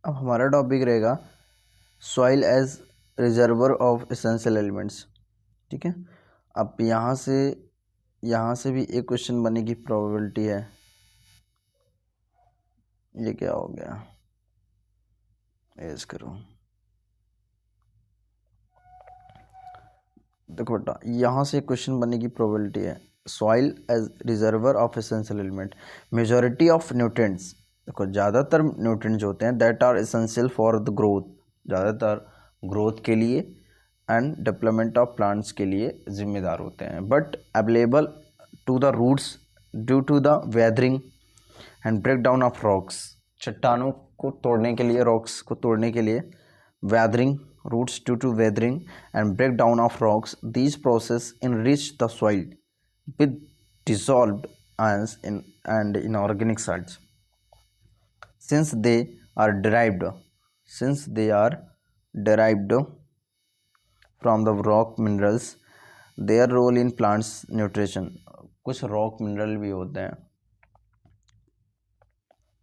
अब हमारा टॉपिक रहेगा soil as reservoir of essential elements. ठीक है, अब यहाँ से भी एक क्वेश्चन बनने की प्रोबेबिलिटी है। ये क्या हो गया, एज करो, देखो बेटा यहाँ से क्वेश्चन बनने की प्रोबेबिलिटी है, soil as reservoir of essential element, majority of nutrients, देखो ज़्यादातर न्यूट्रिएंट्स होते हैं that are essential for the growth, ज़्यादातर ग्रोथ के लिए एंड डेवलपमेंट ऑफ प्लांट्स के लिए जिम्मेदार होते हैं, but available to the roots due to the weathering and break down of rocks, चट्टानों को तोड़ने के लिए, रॉक्स को तोड़ने के लिए, weathering, roots due to weathering and breakdown of rocks. These process enrich the soil with dissolved ions and inorganic salts. Since they are derived from the rock minerals, their role in plants nutrition, कुछ rock mineral भी होते हैं,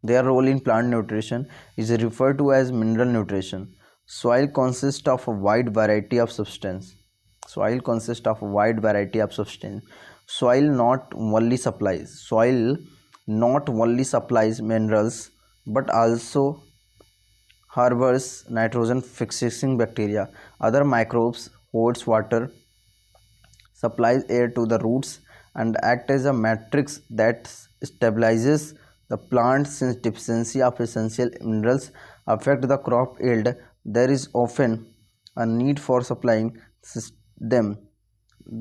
their role in plant nutrition is referred to as mineral nutrition. Soil consists of a wide variety of substance. Soil not only supplies minerals but also harbors nitrogen fixing bacteria. Other microbes holds water, supplies air to the roots, and act as a matrix that stabilizes the plant. Since deficiency of essential minerals affect the crop yield, there is often a need for supplying them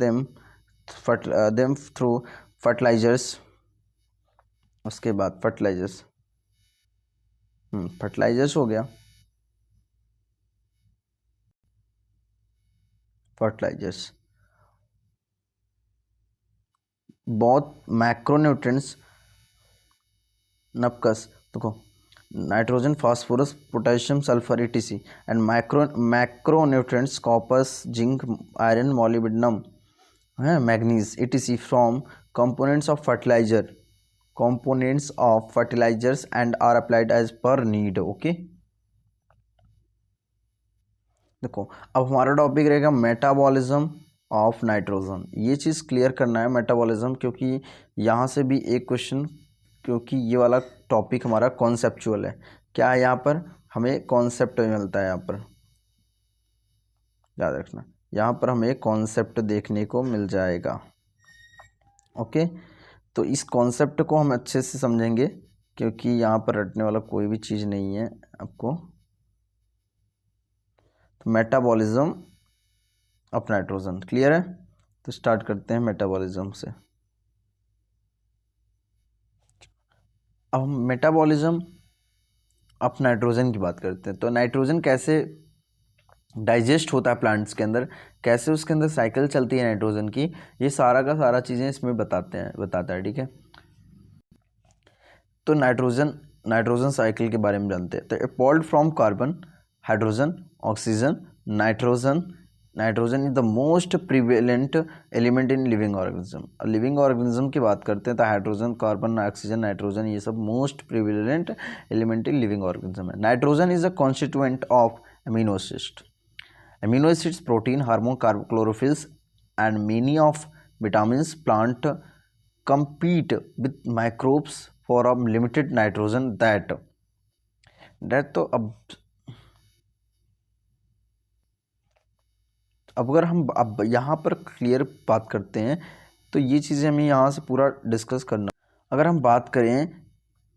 them them through fertilizers. उसके बाद फर्टिलाइजर्स हो गया, फर्टिलाइजर्स बहुत मैक्रोन्यूट्रिएंट्स नपकस देखो nitrogen phosphorus potassium sulphur ETC and macronutrients coppers zinc iron molybdenum है manganese ETC from components of fertilizers and are applied as per need. Okay देखो अब हमारा टॉपिक रहेगा मेटाबॉलिज्म ऑफ नाइट्रोजन. ये चीज़ क्लियर करना है मेटाबॉलिज्म, क्योंकि यहाँ से भी एक क्वेश्चन, क्योंकि ये वाला टॉपिक हमारा कॉन्सेप्चुअल है. क्या है यहाँ पर हमें कॉन्सेप्ट मिलता है, यहाँ पर याद रखना, यहाँ पर हमें कॉन्सेप्ट देखने को मिल जाएगा. ओके तो इस कॉन्सेप्ट को हम अच्छे से समझेंगे, क्योंकि यहाँ पर रटने वाला कोई भी चीज़ नहीं है आपको. तो मेटाबॉलिज्म ऑफ नाइट्रोजन क्लियर है. तो स्टार्ट करते हैं मेटाबॉलिज्म से. अब हम मेटाबॉलिज्म ऑफ नाइट्रोजन की बात करते हैं. तो नाइट्रोजन कैसे डाइजेस्ट होता है प्लांट्स के अंदर, कैसे उसके अंदर साइकिल चलती है नाइट्रोजन की, ये सारा का सारा चीज़ें इसमें बताता है. ठीक है तो नाइट्रोजन साइकिल के बारे में जानते हैं. तो apart from carbon, hydrogen, oxygen, nitrogen is the most prevalent element in living organism. Living organism की बात करते हैं तो हाइड्रोजन, कार्बन, ऑक्सीजन, नाइट्रोजन ये सब most prevalent element in living organism है. Nitrogen is a constituent of amino acids. Amino acids, protein, hormone, chlorophylls, and many of vitamins. Plant compete with microbes for a limited nitrogen that तो अब अगर हम अब यहाँ पर क्लियर बात करते हैं तो ये चीज़ें हमें यहाँ से पूरा डिस्कस करना. अगर हम बात करें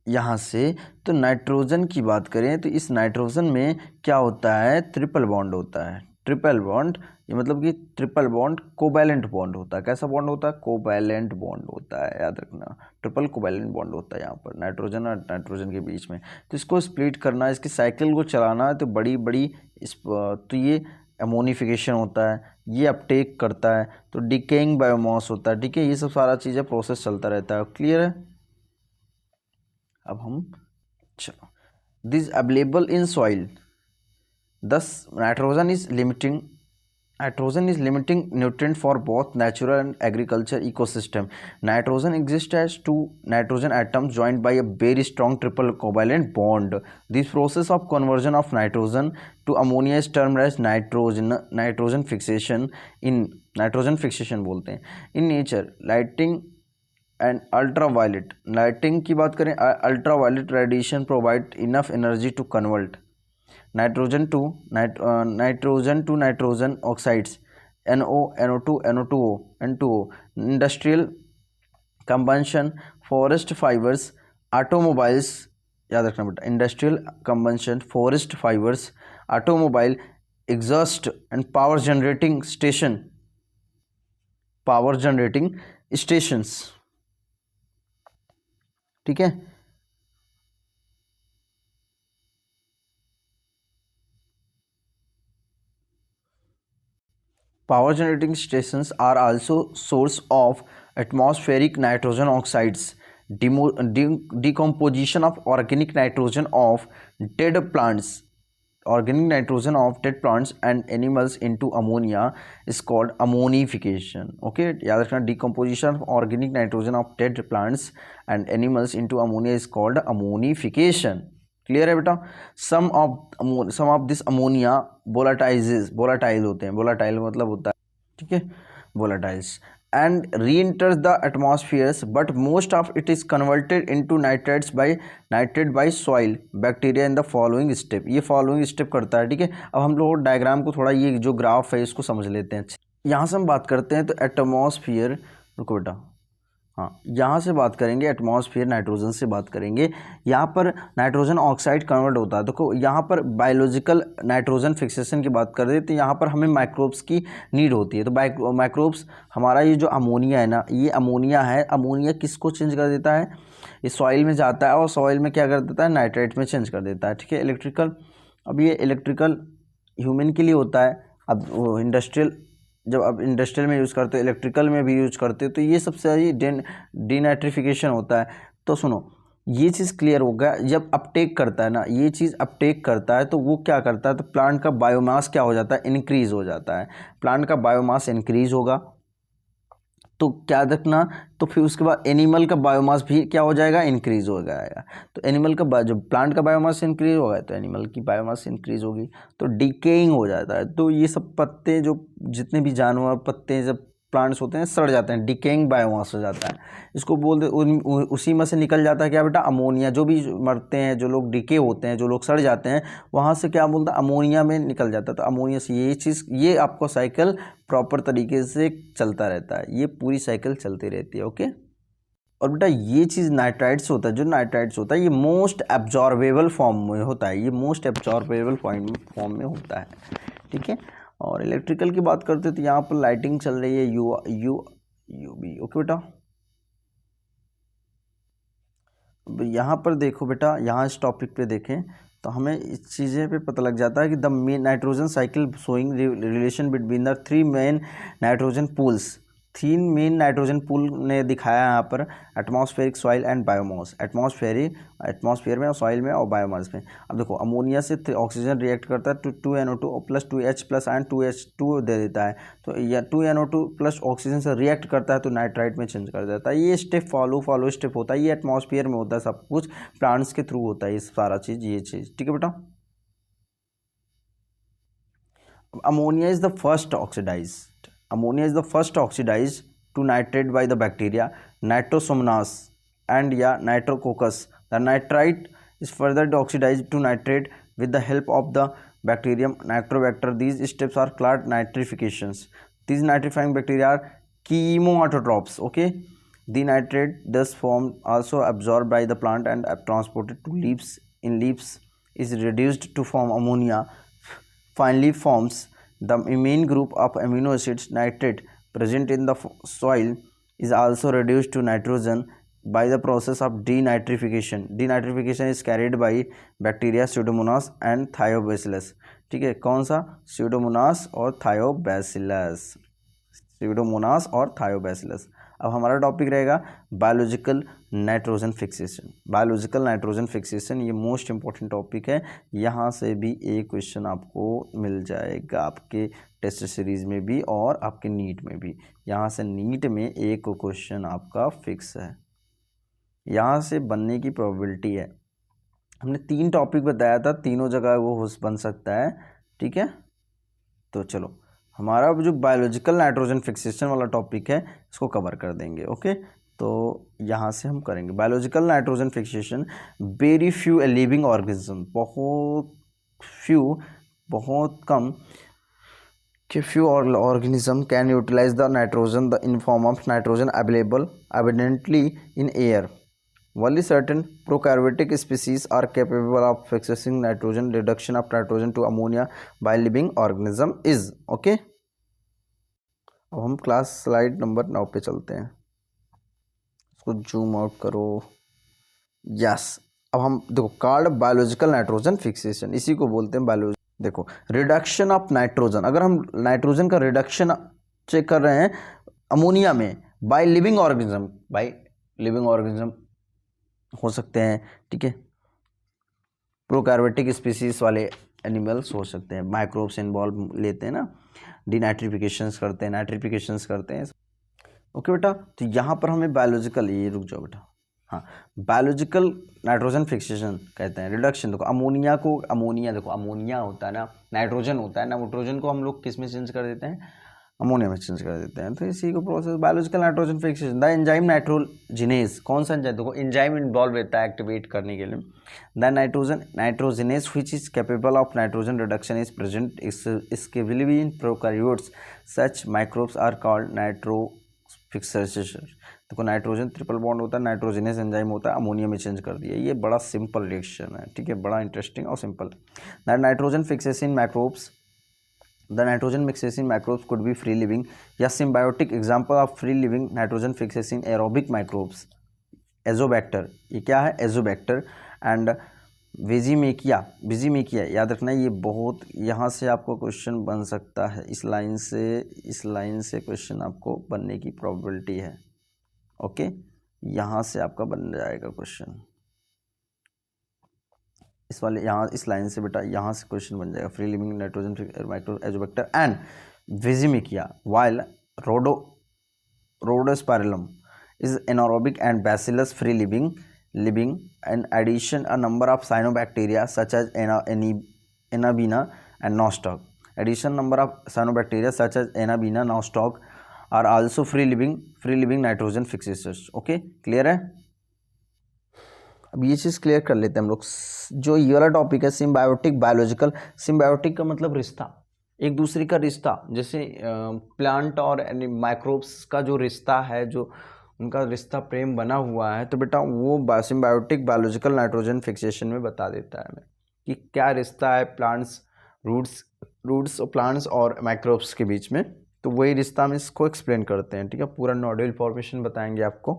यहाँ से तो नाइट्रोजन की बात करें तो इस नाइट्रोजन में क्या होता है, ट्रिपल बॉन्ड होता है. ट्रिपल बॉन्ड ये मतलब कि ट्रिपल बॉन्ड कोवैलेंट बॉन्ड होता है. कैसा बॉन्ड होता है, कोवैलेंट बॉन्ड होता है, याद रखना. ट्रिपल कोवैलेंट बॉन्ड होता है यहाँ पर नाइट्रोजन और नाइट्रोजन के बीच में. तो इसको स्प्लिट करना, इसकी साइकिल को चलाना है तो बड़ी तो ये अमोनिफिकेशन होता है, ये अपटेक करता है, तो डिकेइंग बायोमास होता है. ठीक है ये सब सारा चीज़ें प्रोसेस चलता रहता है. क्लियर है. अब हम चलो this available in soil. Thus, nitrogen is limiting nutrient for both natural and agriculture ecosystem. Nitrogen exists as two nitrogen atoms joined by a very strong triple covalent bond. This process of conversion of nitrogen to ammonia is termed as nitrogen fixation. In nitrogen fixation बोलते हैं. In nature, lighting and ultraviolet. Lighting की बात करें, ultraviolet radiation provide enough energy to convert nitrogen to nitrogen oxides NO, NO2, NO2O, N2O. Industrial combustion, forest fibers, automobiles, याद रखना बेटा. Industrial combustion, forest fibres, automobile exhaust and power generating stations. ठीक है power generating stations are also source of atmospheric nitrogen oxides. Decomposition of organic nitrogen of dead plants and animals into ammonia is called ammonification. Okay याद रखना, decomposition of organic nitrogen of dead plants and animals into ammonia is called ammonification. Clear है बेटा. सम ऑफ दिस अमोनिया वोलाटाइल होते हैं. वोलाटाइल मतलब होता है, ठीक है, वोलाटाइल्स and re-enters the atmospheres, but most of it is converted into nitrate by soil bacteria in the following step. ये following step करता है, ठीक है। अब हम लोग डायग्राम को थोड़ा, ये जो ग्राफ है इसको समझ लेते हैं। यहाँ से हम बात करते हैं तो एटमॉस्फेयर, रुको बेटा, हाँ यहाँ से बात करेंगे एटमॉस्फेयर, नाइट्रोजन से बात करेंगे। यहाँ पर नाइट्रोजन ऑक्साइड कन्वर्ट होता है। देखो यहाँ पर बायोलॉजिकल नाइट्रोजन फिक्सेशन की बात कर रहे हैं तो यहाँ पर हमें माइक्रोब्स की नीड होती है। तो माइक्रोब्स, हमारा ये जो अमोनिया है ना, ये अमोनिया है, अमोनिया किसको चेंज कर देता है, ये सॉइल में जाता है और सॉइल में क्या कर देता है, नाइट्रेट में चेंज कर देता है, ठीक है। इलेक्ट्रिकल, अब ये इलेक्ट्रिकल ह्यूमन के लिए होता है। अब इंडस्ट्रियल, जब अब इंडस्ट्रियल में यूज़ करते हो, इलेक्ट्रिकल में भी यूज़ करते हो, तो ये सबसे डीनाइट्रिफिकेशन होता है। तो सुनो, ये चीज़ क्लियर हो गया। जब अपटेक करता है ना, ये चीज़ अपटेक करता है तो वो क्या करता है, तो प्लांट का बायोमास क्या हो जाता है, इंक्रीज़ हो जाता है। प्लांट का बायोमास इंक्रीज़ होगा तो क्या देखना, तो फिर उसके बाद एनिमल का बायोमास भी क्या हो जाएगा, इंक्रीज़ हो जाएगा। तो एनिमल का जब प्लांट का बायोमास इंक्रीज़ होगा तो एनिमल की बायोमास इंक्रीज़ होगी, तो डिकेइंग हो जाता है। तो ये सब पत्ते, जो जितने भी जानवर पत्ते, जब प्लांट्स होते हैं सड़ जाते हैं, डिकेइंग बायोमास हो जाता है। इसको बोलते, उसी में से निकल जाता है क्या बेटा, अमोनिया। जो भी मरते हैं, जो लोग डिके होते हैं, जो लोग सड़ जाते हैं, वहाँ से क्या बोलता है, अमोनिया में निकल जाता है। तो अमोनिया से ये चीज़, ये आपको साइकिल प्रॉपर तरीके से चलता रहता है, ये पूरी साइकिल चलती रहती है, ओके। और बेटा ये चीज़ नाइट्राइट्स होता है, जो नाइट्राइट्स होता है ये मोस्ट एब्जॉर्बेबल फॉर्म में होता है, ये मोस्ट एब्जॉर्बेबल फॉर्म में होता है, ठीक है। और इलेक्ट्रिकल की बात करते हैं तो यहाँ पर लाइटिंग चल रही है, यूवी, ओके बेटा। अब यहाँ पर देखो बेटा, यहाँ इस टॉपिक पे देखें तो हमें इस चीज़ें पे पता लग जाता है कि the main nitrogen cycle showing relation between the three main nitrogen pools. 3 main nitrogen pool ने दिखाया यहाँ पर, atmospheric, soil and biomass. Atmosphere में और सॉइल में और बायोमास में। अब देखो अमोनिया से ऑक्सीजन रिएक्ट करता है, 2NO2 plus 2H plus and 2H2 दे देता है। तो या 2NO2 प्लस ऑक्सीजन से रिएक्ट करता है तो नाइट्राइट में चेंज कर देता है। ये स्टेप फॉलो स्टेप होता है, ये एटमॉस्फेयर में होता है, सब कुछ प्लांट्स के थ्रू होता है ये सारा चीज़, ये चीज़, ठीक है बेटा। Ammonia is the first oxidized to nitrate by the bacteria Nitrosomonas and Nitrococcus. The nitrite is further oxidized to nitrate with the help of the bacterium Nitrobacter. These steps are called nitrifications. These nitrifying bacteria are chemoautotrophs. Okay, the nitrate thus formed also absorbed by the plant and transported to leaves. In leaves is reduced to form ammonia. Finally forms the main group of amino acids. Nitrate present in the soil is also reduced to nitrogen by the process of denitrification. Denitrification is carried by bacteria Pseudomonas and Thiobacillus. ठीक है, कौन सा, Pseudomonas और Thiobacillus, Pseudomonas और Thiobacillus। अब हमारा टॉपिक रहेगा biological nitrogen fixation. Biological nitrogen fixation ये मोस्ट इंपॉर्टेंट टॉपिक है, यहाँ से भी एक क्वेश्चन आपको मिल जाएगा आपके टेस्ट सीरीज़ में भी और आपके नीट में भी। यहाँ से नीट में एक क्वेश्चन आपका फिक्स है, यहाँ से बनने की प्रोबेबिलिटी है। हमने 3 टॉपिक बताया था, तीनों जगह वो बन सकता है, ठीक है। तो चलो हमारा जो बायोलॉजिकल नाइट्रोजन फिक्सेशन वाला टॉपिक है इसको कवर कर देंगे, ओके। तो यहाँ से हम करेंगे biological nitrogen fixation. Very few living organism, बहुत कम कि few organism can utilize the nitrogen in form of nitrogen available abundantly in air. Only certain prokaryotic species are capable of fixing nitrogen. Reduction of nitrogen to ammonia by living organism is, okay। अब हम क्लास स्लाइड नंबर 9 पे चलते हैं, इसको जूम आउट करो, यस। अब हम देखो कार्ड बायोलॉजिकल नाइट्रोजन फिक्सेशन, इसी को बोलते हैं बायोलॉजी। देखो रिडक्शन ऑफ नाइट्रोजन, अगर हम नाइट्रोजन का रिडक्शन चेक कर रहे हैं अमोनिया में बाय लिविंग ऑर्गेनिज्म हो सकते हैं, ठीक है। प्रोकार्योटिक स्पीसीज वाले एनिमल्स हो सकते हैं, माइक्रोब्स इन्वॉल्व लेते हैं ना, डीनाइट्रिफिकेशंस करते हैं, नाइट्रिफिकेशंस करते हैं, ओके बेटा। तो यहाँ पर हमें बायोलॉजिकल, ये रुक जाओ बेटा, हाँ बायोलॉजिकल नाइट्रोजन फिक्सेशन कहते हैं। रिडक्शन देखो अमोनिया होता है ना, नाइट्रोजन होता है, नाइट्रोजन को हम लोग किस में चेंज कर देते हैं, अमोनिया में चेंज कर देते हैं। तो इसी को process biological nitrogen fixation. The enzyme nitrogenase, कौन सा एंजाइम, देखो एंजाइम इन्वॉल्व रहता है एक्टिवेट करने के लिए। The nitrogenase which is capable of nitrogen reduction is present exclusively in prokaryotes, such microbes are called nitrofixation. देखो नाइट्रोजन ट्रिपल बॉन्ड होता है, नाइट्रोजिनेज एंजाइम होता है, अमोनिया में चेंज कर दिया। ये बड़ा सिंपल रिएक्शन है, ठीक है, बड़ा इंटरेस्टिंग और simple. Nitrogen fixation in microbes, the nitrogen fixation microbes could be free living या symbiotic example of free living nitrogen fixation aerobic microbes, Azotobacter, ये क्या है, एजोबैक्टर एंड वेजिमेकिया, याद रखना ये बहुत, यहाँ से आपको क्वेश्चन बन सकता है, इस लाइन से क्वेश्चन आपको बनने की प्रोबेबिलिटी है। ओके, यहाँ से आपका बन जाएगा क्वेश्चन, इस वाले यहाँ इस लाइन से बेटा यहाँ से क्वेश्चन बन जाएगा। Free living nitrogen micro azotobacter and Beijerinckia while rhodospirillum is anaerobic and bacillus free living in addition a number of cyanobacteria such as Anabaena and Nostoc. Addition number of cyanobacteria such as Anabaena Nostoc are also free living nitrogen fixers. Okay, clear है। अब ये चीज़ क्लियर कर लेते हैं हम लोग। जो ये वाला टॉपिक है सिम्बायोटिक बायोलॉजिकल, सिम्बायोटिक का मतलब रिश्ता, एक दूसरे का रिश्ता, जैसे प्लांट और माइक्रोब्स का जो रिश्ता है, जो उनका रिश्ता प्रेम बना हुआ है, तो बेटा वो सिम्बायोटिक बायोलॉजिकल नाइट्रोजन फिक्सेशन में बता देता है हमें कि क्या रिश्ता है प्लांट्स, रूट्स और प्लांट्स और माइक्रोब्स के बीच में। तो वही रिश्ता हम इसको एक्सप्लेन करते हैं, ठीक है, पूरा नोडल फॉर्मेशन बताएंगे आपको।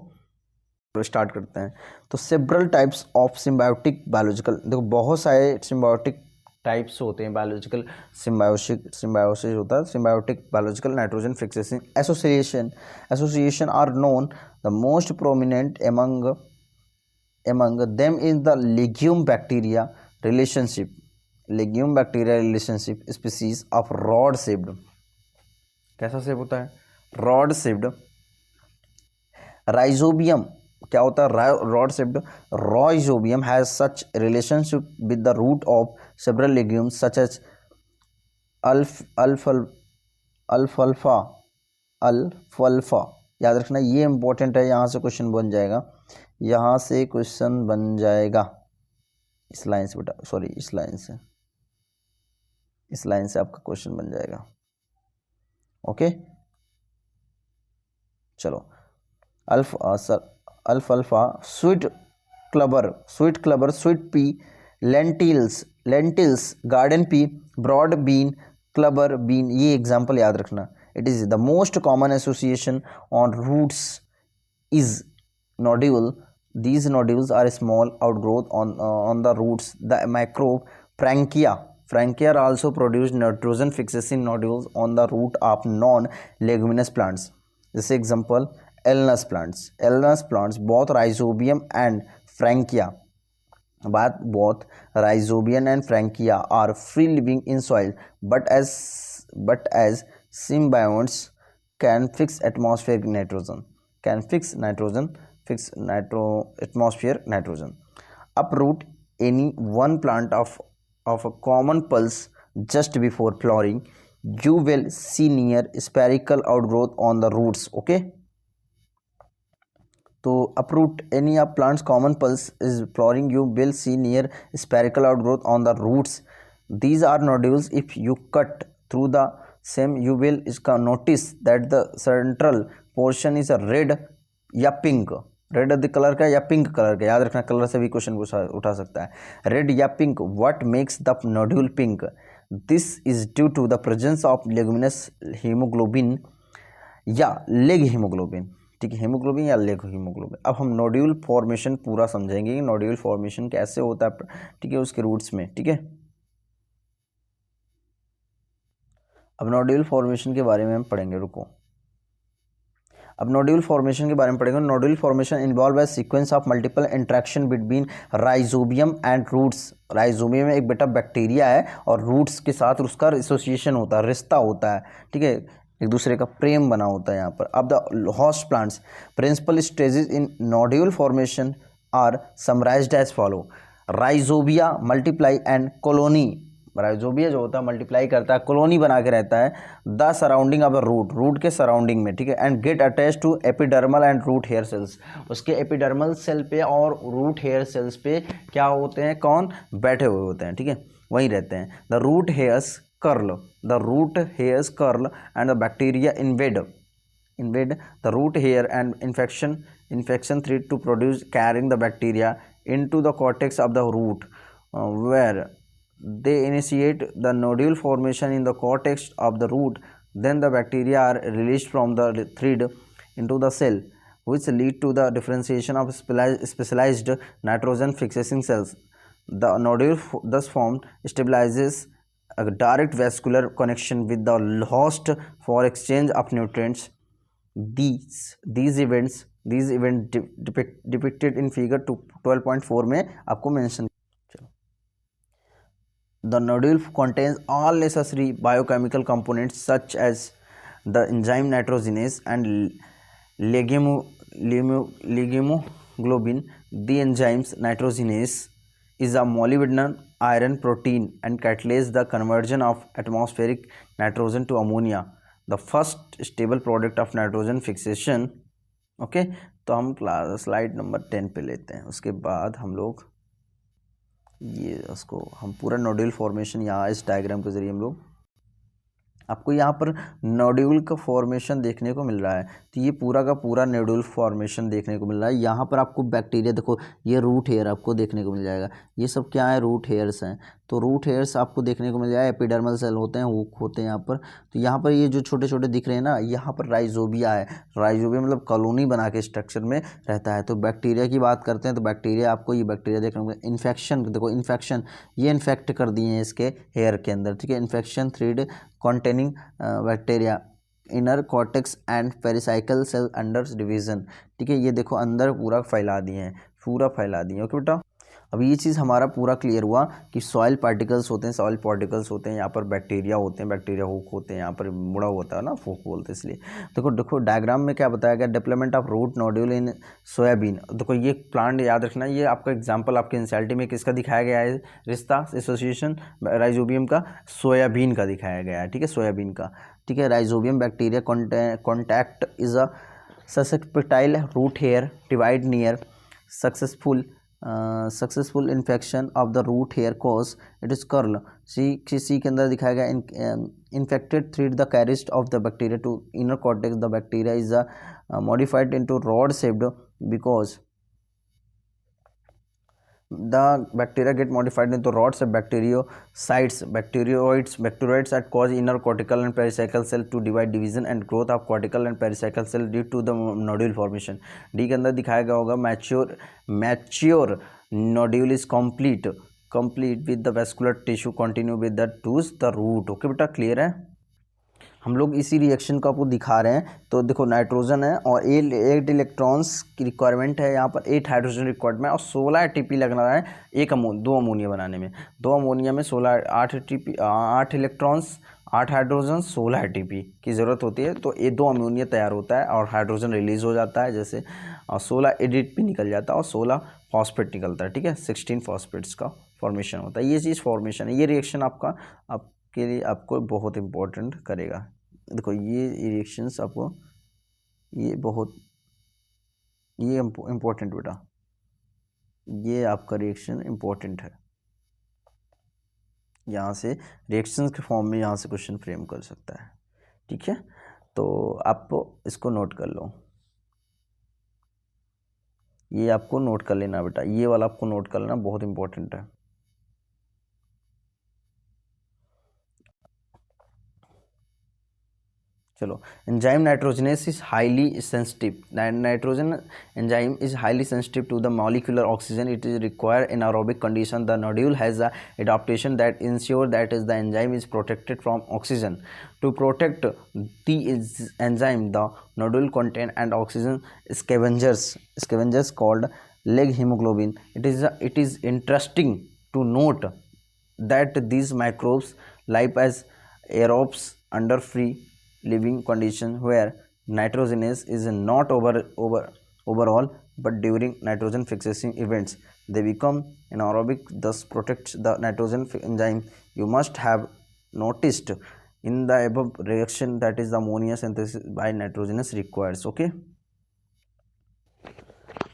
तो स्टार्ट करते हैं। तो several types of symbiotic biological, देखो बहुत सारे सिम्बायोटिक टाइप्स होते हैं, बायोलॉजिकल सिम्बायोसिस होता है, symbiotic biological nitrogen fixation association are known, the most prominent among them is the legume bacteria relationship species of rod shaped, कैसा शेप होता है, रॉड शेप्ड। राइजोबियम क्या होता है, rod shaped. Rhizobium has such relationship with the root of several legumes such as अल्फाल्फा। याद रखना ये इंपॉर्टेंट है, यहाँ से क्वेश्चन बन जाएगा, यहाँ से क्वेश्चन बन जाएगा, इस लाइन से बेटा, सॉरी इस लाइन से आपका क्वेश्चन बन जाएगा। ओके चलो, अल्फाल्फा, sweet clover, sweet pea, lentils, garden pea, broad bean, clover bean, ये एग्जाम्पल याद रखना। It is the most common association on roots is nodule, these nodules are small outgrowth on the roots. The microbe Frankia also produce nitrogen fixation nodules on the root of non-leguminous plants. This example, Elnus plants, both Rhizobium and Frankia, are free living in soil, but as symbionts can fix atmospheric nitrogen, atmospheric nitrogen. Uproot any one plant of a common pulse just before flowering. You will see near spherical outgrowth on the roots. Okay. So uproot any of plant's common pulse is flowering. You will see near spherical outgrowth on the roots. These are nodules. If you cut through the same, you will notice that the central portion is a red या पिंक, रेड कलर का या पिंक कलर का, याद रखना कलर से भी क्वेश्चन उठा सकता है, रेड या pink. What makes the nodule pink? This is due to the presence of leguminous haemoglobin या लेग हीमोग्लोबिन, ठीक है, हीमोग्लोबिन या लेग हीमोग्लोबिन। अब हम नोड्यूल फॉर्मेशन पूरा समझेंगे कि नोड्यूल फॉर्मेशन कैसे होता है, ठीक है, उसके रूट्स में, ठीक है। अब नोड्यूल फॉर्मेशन के बारे में हम पढ़ेंगे, रुको। अब नोड्यूल फॉर्मेशन के बारे में पढ़ेंगे। नोड्यूल फॉर्मेशन इन्वॉल्व है sequence of multiple interaction between rhizobium and roots. Rhizobium में एक बेटा बैक्टीरिया है और रूट्स के साथ उसका एसोसिएशन होता है, रिश्ता होता है, ठीक है, एक दूसरे का प्रेम बना होता है यहाँ पर। अब the host plants, principal stages in nodule formation are summarised as follow. Rhizobia multiply and colony rhizobia जो होता है मल्टीप्लाई करता है, कॉलोनी बना के रहता है the surrounding of root, root के सराउंडिंग में, ठीक है, and get attach to epidermal and root hair cells, उसके एपिडर्मल सेल पे और रूट हेयर सेल्स पे क्या होते हैं, कौन बैठे हुए होते हैं, ठीक है, वहीं रहते हैं। The root hairs curl, the root hairs curl and the bacteria invade the root hair and infection thread to produce carrying the bacteria into the cortex of the root, where they initiate the nodule formation in the cortex of the root. Then the bacteria are released from the thread into the cell, which lead to the differentiation of specialized nitrogen fixing cells. The nodule thus formed stabilizes a direct vascular connection with the host for exchange of nutrients. these events depicted in figure 12.4 में आपको mention. The nodule contains all necessary biochemical components such as the enzyme nitrogenase and legumoglobin. The enzymes nitrogenase is a molybdenum iron protein and catalyzes the conversion of atmospheric nitrogen to ammonia, the first stable product of nitrogen fixation। Okay, तो हम स्लाइड नंबर 10 पे लेते हैं। उसके बाद हम लोग ये उसको हम पूरा नोड्यूल फॉर्मेशन यहाँ इस डायग्राम के जरिए हम लोग आपको यहाँ पर नोड्यूल का फॉर्मेशन देखने को मिल रहा है। तो ये पूरा का पूरा नोड्यूल फॉर्मेशन देखने को मिल रहा है। यहाँ पर आपको बैक्टीरिया देखो, ये रूट हेयर आपको देखने को मिल जाएगा। ये सब क्या है, रूट हेयर्स हैं। तो रूट हेयर्स आपको देखने को मिल जाएगा, एपिडर्मल सेल होते हैं, हुक होते हैं यहाँ पर। तो यहाँ पर ये जो छोटे छोटे दिख रहे हैं ना, यहाँ पर राइजोबिया है। राइजोबिया मतलब कॉलोनी बना के स्ट्रक्चर में रहता है। तो बैक्टीरिया की बात करते हैं तो बैक्टीरिया, आपको ये बैक्टीरिया देखने को मिलेगा। इन्फेक्शन देखो, इन्फेक्शन ये इन्फेक्ट कर दिए हैं इसके हेयर के अंदर, ठीक है। Infection thread containing bacteria inner cortex and pericycle cell under division, ठीक है। ये देखो अंदर पूरा फैला दिए हैं, पूरा फैला दिए। ओके बेटा, अब ये चीज़ हमारा पूरा क्लियर हुआ कि सॉइल पार्टिकल्स होते हैं, सॉइल पार्टिकल्स होते हैं, यहाँ पर बैक्टीरिया होते हैं, बैक्टीरिया हुक होते हैं, यहाँ पर मुड़ा होता है ना, फूक बोलते हैं इसलिए। देखो देखो डायग्राम में क्या बताया गया, development of root nodule in soybean. देखो ये प्लांट याद रखना, ये आपका एग्जाम्पल आपके एनसीईआरटी में किसका दिखाया गया है, रिश्ता एसोसिएशन राइजोबियम का सोयाबीन का दिखाया गया है, ठीक है, सोयाबीन का, ठीक है। Rhizobium bacteria contact is a susceptible root hair divide near successful infection of the root hair cause it is curl. C के अंदर दिखाया गया, infected thread the carries of the bacteria to inner cortex, the bacteria is modified into rod shaped because the bacteria get modified into rods of bacteroids that cause inner cortical and pericycle cell to division and growth of cortical and pericycle cell due to the nodule formation। D के अंदर दिखाया गया होगा, mature nodule is complete with the vascular tissue continue with the tooth the root। Okay बेटा, क्लियर है। हम लोग इसी रिएक्शन को आपको दिखा रहे हैं। तो देखो नाइट्रोजन है और 8 इलेक्ट्रॉन्स की रिक्वायरमेंट है, यहाँ पर 8 हाइड्रोजन रिक्वायरमेंट है और 16 ATP लगना है दो अमोनिया बनाने में। 2 अमोनिया में 8 ATP, 8 इलेक्ट्रॉन्स, 8 हाइड्रोजन, 16 ATP की ज़रूरत होती है। तो ये 2 अमोनिया तैयार होता है और हाइड्रोजन रिलीज हो जाता है जैसे, और 16 ADP निकल जाता है और 16 फॉस्फेट निकलता है, ठीक है। 16 फॉस्फेट्स का फॉर्मेशन होता है। ये चीज़ फॉर्मेशन है, ये रिएक्शन आपके लिए आपको बहुत इंपॉर्टेंट करेगा। देखो ये रिएक्शंस आपको ये इम्पोर्टेंट बेटा, ये आपका रिएक्शन इम्पोर्टेंट है। यहाँ से रिएक्शंस के फॉर्म में यहाँ से क्वेश्चन फ्रेम कर सकता है, ठीक है। तो आप इसको नोट कर लो, ये आपको नोट कर लेना बेटा, ये वाला आपको नोट कर लेना, बहुत इंपॉर्टेंट है। चलो, enzyme nitrogenase is highly sensitive, nitrogen enzyme is highly sensitive to the molecular oxygen, it is require in aerobic condition. The nodule has a adaptation that ensure that is the enzyme is protected from oxygen. To protect the enzyme the nodule contain and oxygen scavengers called leg hemoglobin. It is interesting to note that these microbes live as aerobes under free living condition where nitrogenase is not overall but during nitrogen fixation events they become anaerobic, thus protects the nitrogen enzyme. You must have noticed in the above reaction that is the ammonia synthesis by nitrogenous requires. Okay,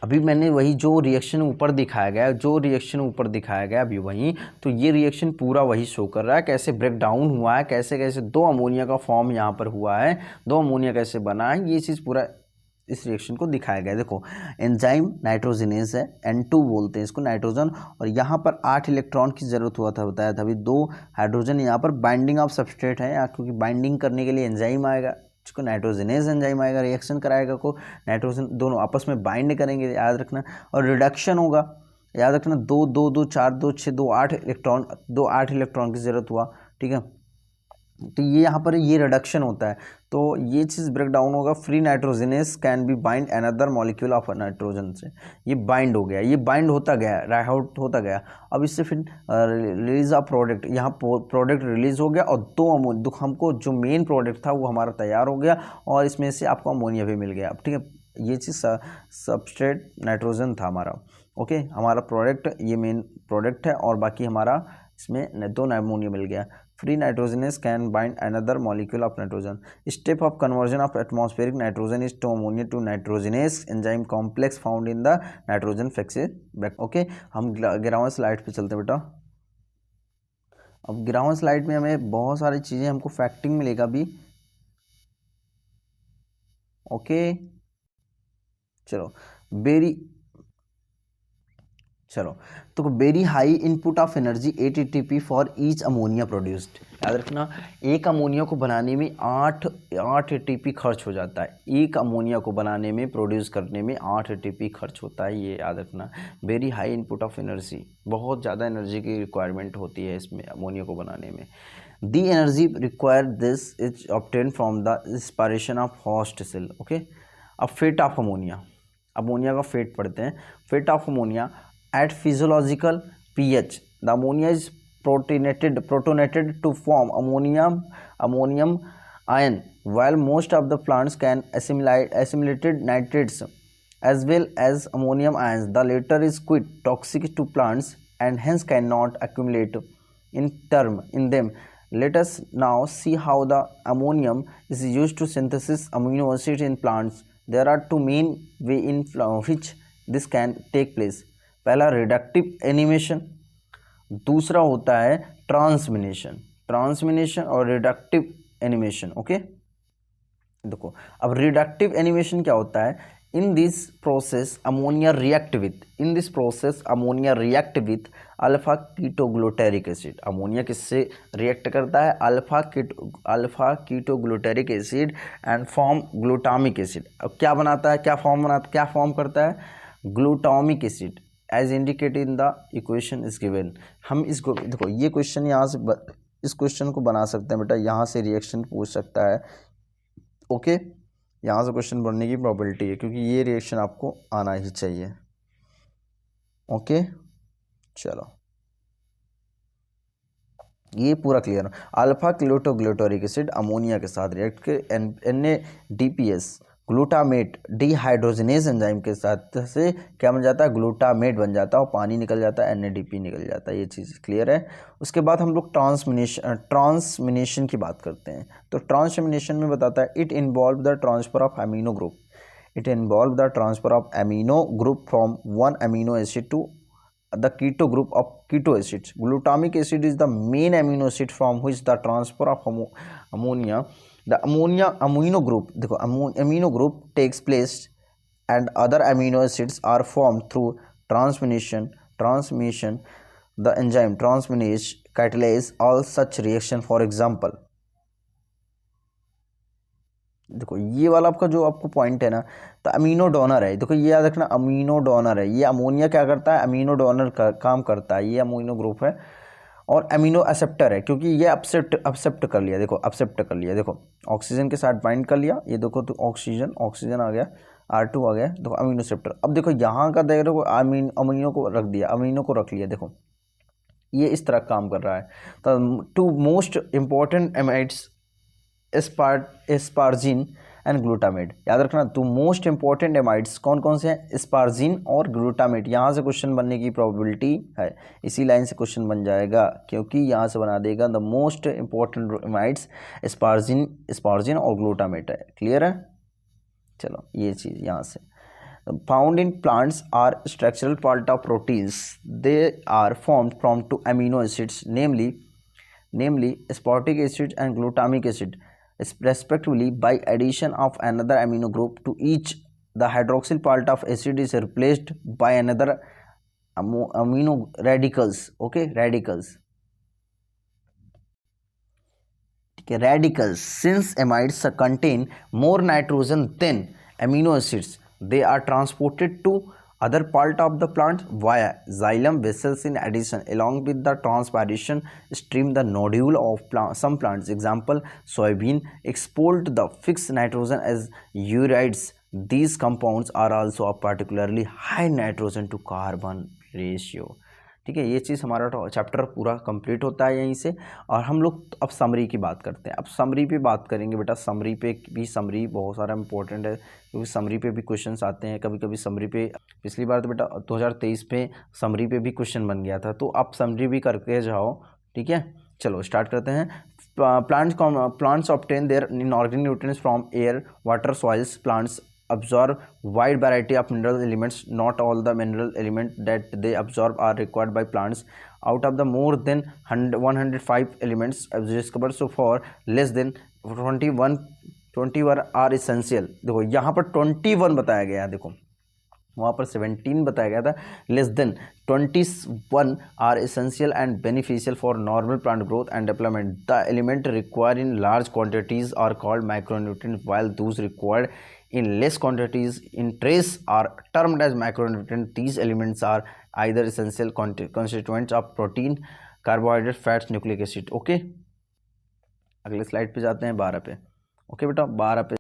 अभी मैंने वही जो रिएक्शन ऊपर दिखाया गया अभी वही, तो ये रिएक्शन पूरा वही शो कर रहा है कैसे ब्रेक डाउन हुआ है, कैसे कैसे दो अमोनिया का फॉर्म यहाँ पर हुआ है, दो अमोनिया कैसे बना है, ये चीज़ पूरा इस रिएक्शन को दिखाया गया है। देखो एंजाइम नाइट्रोजनेस है, N2 बोलते हैं इसको नाइट्रोजन, और यहाँ पर 8 इलेक्ट्रॉन की ज़रूरत हुआ था, बताया था अभी 2 हाइड्रोजन यहाँ पर बाइंडिंग ऑफ सबस्ट्रेट है, क्योंकि बाइंडिंग करने के लिए एंजाइम आएगा, जिसको नाइट्रोजनेस एंजाइम आएगा, रिएक्शन कराएगा को नाइट्रोजन, दोनों आपस में बाइंड करेंगे, याद रखना, और रिडक्शन होगा, याद रखना 2 2 2 4 2 6 2 8 इलेक्ट्रॉन, 2 8 इलेक्ट्रॉन की ज़रूरत हुआ, ठीक है। तो ये यहाँ पर ये रिडक्शन होता है, तो ये चीज़ ब्रेक डाउन होगा, free nitrogenase can be bind another molecule of nitrogen से, ये बाइंड हो गया, ये बाइंड होता गया, राइट होता गया। अब इससे फिर रिलीज ऑफ प्रोडक्ट, यहाँ प्रोडक्ट रिलीज हो गया, और दो हमको जो मेन प्रोडक्ट था वो हमारा तैयार हो गया, और इसमें से आपको अमोनिया भी मिल गया। अब ठीक है, ये चीज़ सबस्ट्रेट नाइट्रोजन था हमारा, ओके, हमारा प्रोडक्ट ये मेन प्रोडक्ट है, और बाकी हमारा इसमें 2 अमोनिया मिल गया। Free nitrogenase can bind another molecule of nitrogen. Step of conversion of atmospheric nitrogen is to ammonia to nitrogenase enzyme complex found in the nitrogen fixed back. Okay, हम ग्राउंड स्लाइड पे चलते हैं बेटा। अब ग्राउंड स्लाइड में हमें बहुत सारी चीज़ें हमको फैक्टिंग मिलेगा भी। ओके चलो तो very high input of energy 8 ATP for each ammonia produced. याद रखना, एक अमोनिया को बनाने में 8 ATP खर्च हो जाता है, एक अमोनिया को बनाने में प्रोड्यूस करने में 8 ATP खर्च होता है, ये याद रखना। Very high input of energy, बहुत ज़्यादा एनर्जी की रिक्वायरमेंट होती है इसमें अमोनिया को बनाने में। The energy require this is obtain from the inspiration of host cell. Okay, अब फेट ऑफ अमोनिया, अमोनिया का फेट पढ़ते हैं। Fate of ammonia at physiological pH, the ammonia is protonated to form ammonium ion, while most of the plants can assimilated nitrates as well as ammonium ions. The latter is quite toxic to plants and hence cannot accumulate in them. Let us now see how the ammonium is used to synthesize amino acids in plants. There are 2 main ways in which this can take place. पहला रिडक्टिव एनिमेशन, दूसरा होता है ट्रांसमिनेशन और रिडक्टिव एनिमेशन। ओके, देखो अब रिडक्टिव एनिमेशन क्या होता है, in this process ammonia react with alpha ketoglutaric acid. Ammonia किससे रिएक्ट करता है, alpha ketoglutaric acid and form glutamic acid. अब क्या बनाता है, क्या फॉर्म करता है, glutamic acid as indicated in the equation is given. हम इसको देखो, ये क्वेश्चन यहाँ से इस क्वेश्चन को बना सकते हैं बेटा, यहाँ से रिएक्शन पूछ सकता है। ओके, यहाँ से क्वेश्चन बनने की प्रोबेबिलिटी है, क्योंकि ये रिएक्शन आपको आना ही चाहिए। ओके चलो, ये पूरा क्लियर है। अल्फा कीटोग्लूटेरिक एसिड अमोनिया के साथ रिएक्ट के NADPS ग्लूटामेट डिहाइड्रोजनेस एंजाइम के साथ से क्या बन जाता है, ग्लूटामेट बन जाता है, और पानी निकल जाता है, NADP निकल जाता है। ये चीज़ क्लियर है। उसके बाद हम लोग ट्रांसमिनेशन की बात करते हैं। तो ट्रांसमिनेशन में बताता है it involve the transfer of amino group from one amino acid to the keto group of keto acids. Glutamic acid is the main amino acid from which the transfer of ammonia, the amino group, देखो amino group takes place and other amino acids are formed through transmission. The enzyme transminase catalyze all such reaction. For example, देखो ये वाला आपका जो आपको पॉइंट है ना, तो अमीनो डोनर है, देखो ये याद रखना, अमीनो डोनर है। ये अमोनिया क्या करता है, अमीनो डोनर का काम करता है, ये अमीनो ग्रुप है। और अमीनो एक्सेप्टर है, क्योंकि ये एक्सेप्ट कर लिया, देखो एक्सेप्ट कर लिया, देखो ऑक्सीजन के साथ बाइंड कर लिया, ये देखो तो ऑक्सीजन आ गया, R2 आ गया, देखो अमीनो एक्सेप्टर। अब देखो यहाँ का देखो अमीनो को रख दिया, अमीनो को रख लिया, देखो ये इस तरह काम कर रहा है। तो 2 most important amides aspargine and glutamate. याद रखना तो मोस्ट इंपॉर्टेंट एमाइड्स कौन कौन से हैं, स्पार्जिन और ग्लूटामेट। यहाँ से क्वेश्चन बनने की प्रोबेबिलिटी है, इसी लाइन से क्वेश्चन बन जाएगा क्योंकि यहाँ से बना देगा द मोस्ट इंपॉर्टेंट एमाइड्स स्पार्जिन और ग्लूटामेट है। क्लियर है, चलो ये चीज़ यहाँ से। Found in plants are structural part of proteins. They are formed from two amino acids, namely aspartic acid and glutamic acid, respectively. By addition of another amino group to each, the hydroxyl part of acid is replaced by another amino radicals. Okay, radicals. Radicals. Since amides contain more nitrogen than amino acids, they are transported to other part of the plant via xylem vessels. In addition, along with the transpiration stream, the nodule of some plants, example soybean, export the fixed nitrogen as urides. These compounds are also of particularly high nitrogen to carbon ratio. ठीक है, ये चीज़ हमारा चैप्टर पूरा कंप्लीट होता है यहीं से। और हम लोग अब समरी की बात करते हैं। अब समरी पे बात करेंगे बेटा। समरी पे भी, समरी बहुत सारा इंपॉर्टेंट है क्योंकि समरी पे भी क्वेश्चंस आते हैं कभी कभी। समरी पे पिछली बार तो बेटा 2023 पे समरी पे भी क्वेश्चन बन गया था, तो आप समरी भी करके जाओ। ठीक है, चलो स्टार्ट करते हैं। Plants obtain their inorganic nutrients from air, water, soils. Plants absorb wide variety of mineral elements. Not all the mineral elements that they absorb are required by plants. Out of the more than 105 elements discovered so far, less than 21 are essential. देखो यहाँ पर 21 बताया गया है, देखो वहाँ पर 17 बताया गया था। Less than 21 are essential and beneficial for normal plant growth and development. The element required in large quantities are called micronutrients, while those required in less quantities in trace are termed as macronutrients. These elements are either essential constituents of protein, carbohydrate, fats, nucleic acid. Okay, अगले स्लाइड पे जाते हैं 12 पे। ओके बेटा 12 पे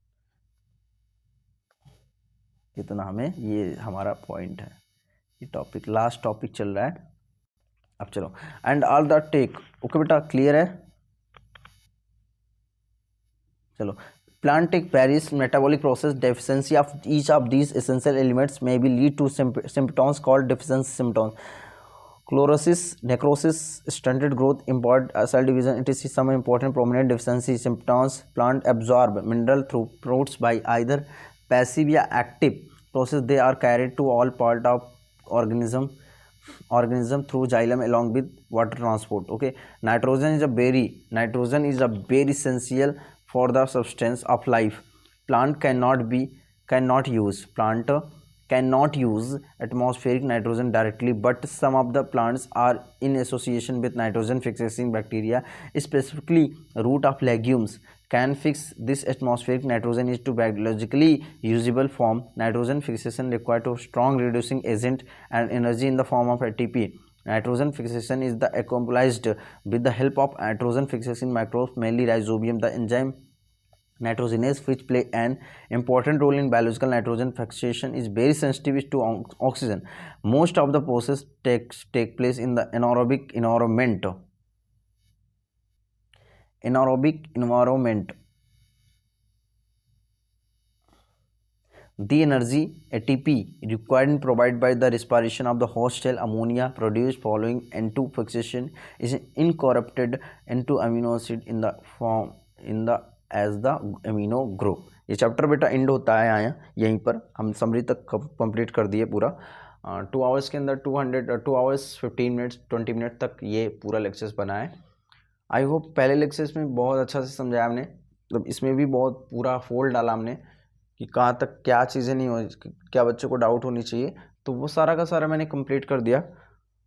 कितना हमें, ये हमारा पॉइंट है, ये टॉपिक लास्ट टॉपिक चल रहा है। अब चलो and all the take. Okay बेटा क्लियर है, चलो। Plant take various metabolic process. Deficiency of each of these essential elements may be lead to symptoms called deficiency symptoms. Chlorosis, necrosis, stunted growth, impaired cell division, etc. Some important prominent deficiency symptoms. Plant absorb mineral through roots by either passive or active process. They are carried to all part of organism through xylem along with water transport. Okay, nitrogen is a very essential for the substance of life. Plant cannot use atmospheric nitrogen directly, but some of the plants are in association with nitrogen fixing bacteria. Specifically, root of legumes can fix this atmospheric nitrogen into biologically usable form. Nitrogen fixation requires a strong reducing agent and energy in the form of ATP. Nitrogen fixation is accomplished with the help of nitrogen fixation microbes, mainly Rhizobium. The enzyme nitrogenase, which play an important role in biological nitrogen fixation, is very sensitive to oxygen. Most of the process take place in the anaerobic environment. The energy ATP required and provided by the respiration of the host cell, ammonia produced following N2 fixation is incorporated into amino acid in the form as the amino group. ये चैप्टर बेटा एंड होता है आया यहीं पर। हम समरी तक कंप्लीट कर दिए पूरा। 2 आवर्स के अंदर 2 आवर्स 15 मिनट्स 20 मिनट तक ये पूरा लेक्चर्स बना है। आई होप पहले लेक्चर्स में बहुत अच्छा से समझाया हमने, मतलब इसमें भी बहुत पूरा फोल्ड डाला हमने कि कहाँ तक क्या चीज़ें नहीं हो, क्या बच्चों को डाउट होनी चाहिए, तो वो सारा का सारा मैंने कंप्लीट कर दिया।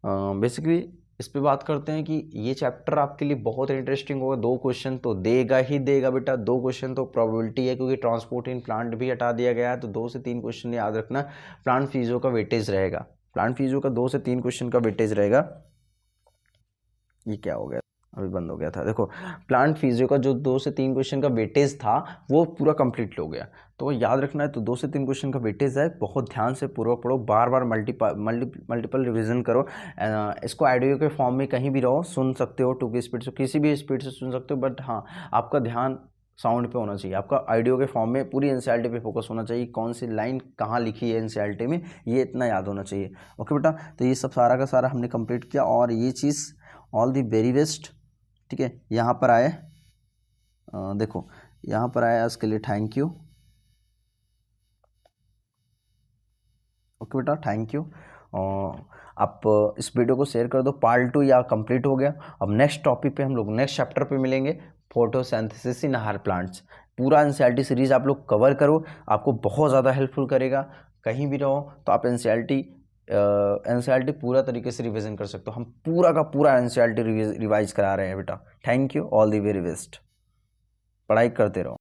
बेसिकली इस पे बात करते हैं कि ये चैप्टर आपके लिए बहुत इंटरेस्टिंग होगा। 2 क्वेश्चन तो देगा ही देगा बेटा, 2 क्वेश्चन तो प्रोबेबिलिटी है क्योंकि ट्रांसपोर्ट इन प्लांट भी हटा दिया गया है, तो 2 से 3 क्वेश्चन याद रखना। प्लांट फिजियो का वेटेज रहेगा, प्लांट फिजियो का 2 से 3 क्वेश्चन का वेटेज रहेगा। ये क्या हो गया, अभी बंद हो गया था। देखो प्लांट फिजियो का जो 2 से 3 क्वेश्चन का वेटेज था वो पूरा कंप्लीट हो गया, तो याद रखना है। तो 2 से 3 क्वेश्चन का वेटेज है, बहुत ध्यान से पूरा पढ़ो, बार बार मल्टीपल रिवीजन करो। इसको ऑडियो के फॉर्म में कहीं भी रहो सुन सकते हो, 2 की स्पीड से, किसी भी स्पीड से सुन सकते हो, बट हाँ आपका ध्यान साउंड पे होना चाहिए, आपका ऑडियो के फॉर्म में पूरी एनसीईआरटी पे फोकस होना चाहिए, कौन सी लाइन कहाँ लिखी है एनसीईआरटी में, ये इतना याद होना चाहिए। ओके बेटा, तो ये सब सारा का सारा हमने कंप्लीट किया, और ये चीज़ ऑल दी वेरी बेस्ट। ठीक है, यहाँ पर आए, देखो यहाँ पर आए, आज के लिए थैंक यू। ओके बेटा, थैंक यू। आप इस वीडियो को शेयर कर दो। पार्ट 2 या कंप्लीट हो गया। अब नेक्स्ट टॉपिक पे हम लोग नेक्स्ट चैप्टर पे मिलेंगे, फोटोसिंथेसिस इन हायर प्लांट्स। पूरा एनसीईआरटी सीरीज आप लोग कवर करो, आपको बहुत ज़्यादा हेल्पफुल करेगा। कहीं भी रहो तो आप एनसीईआरटी पूरा तरीके से रिवीजन कर सकते हो। हम पूरा का पूरा एनसीईआरटी रिवाइज करा रहे हैं बेटा। Thank you, all the very best. पढ़ाई करते रहो।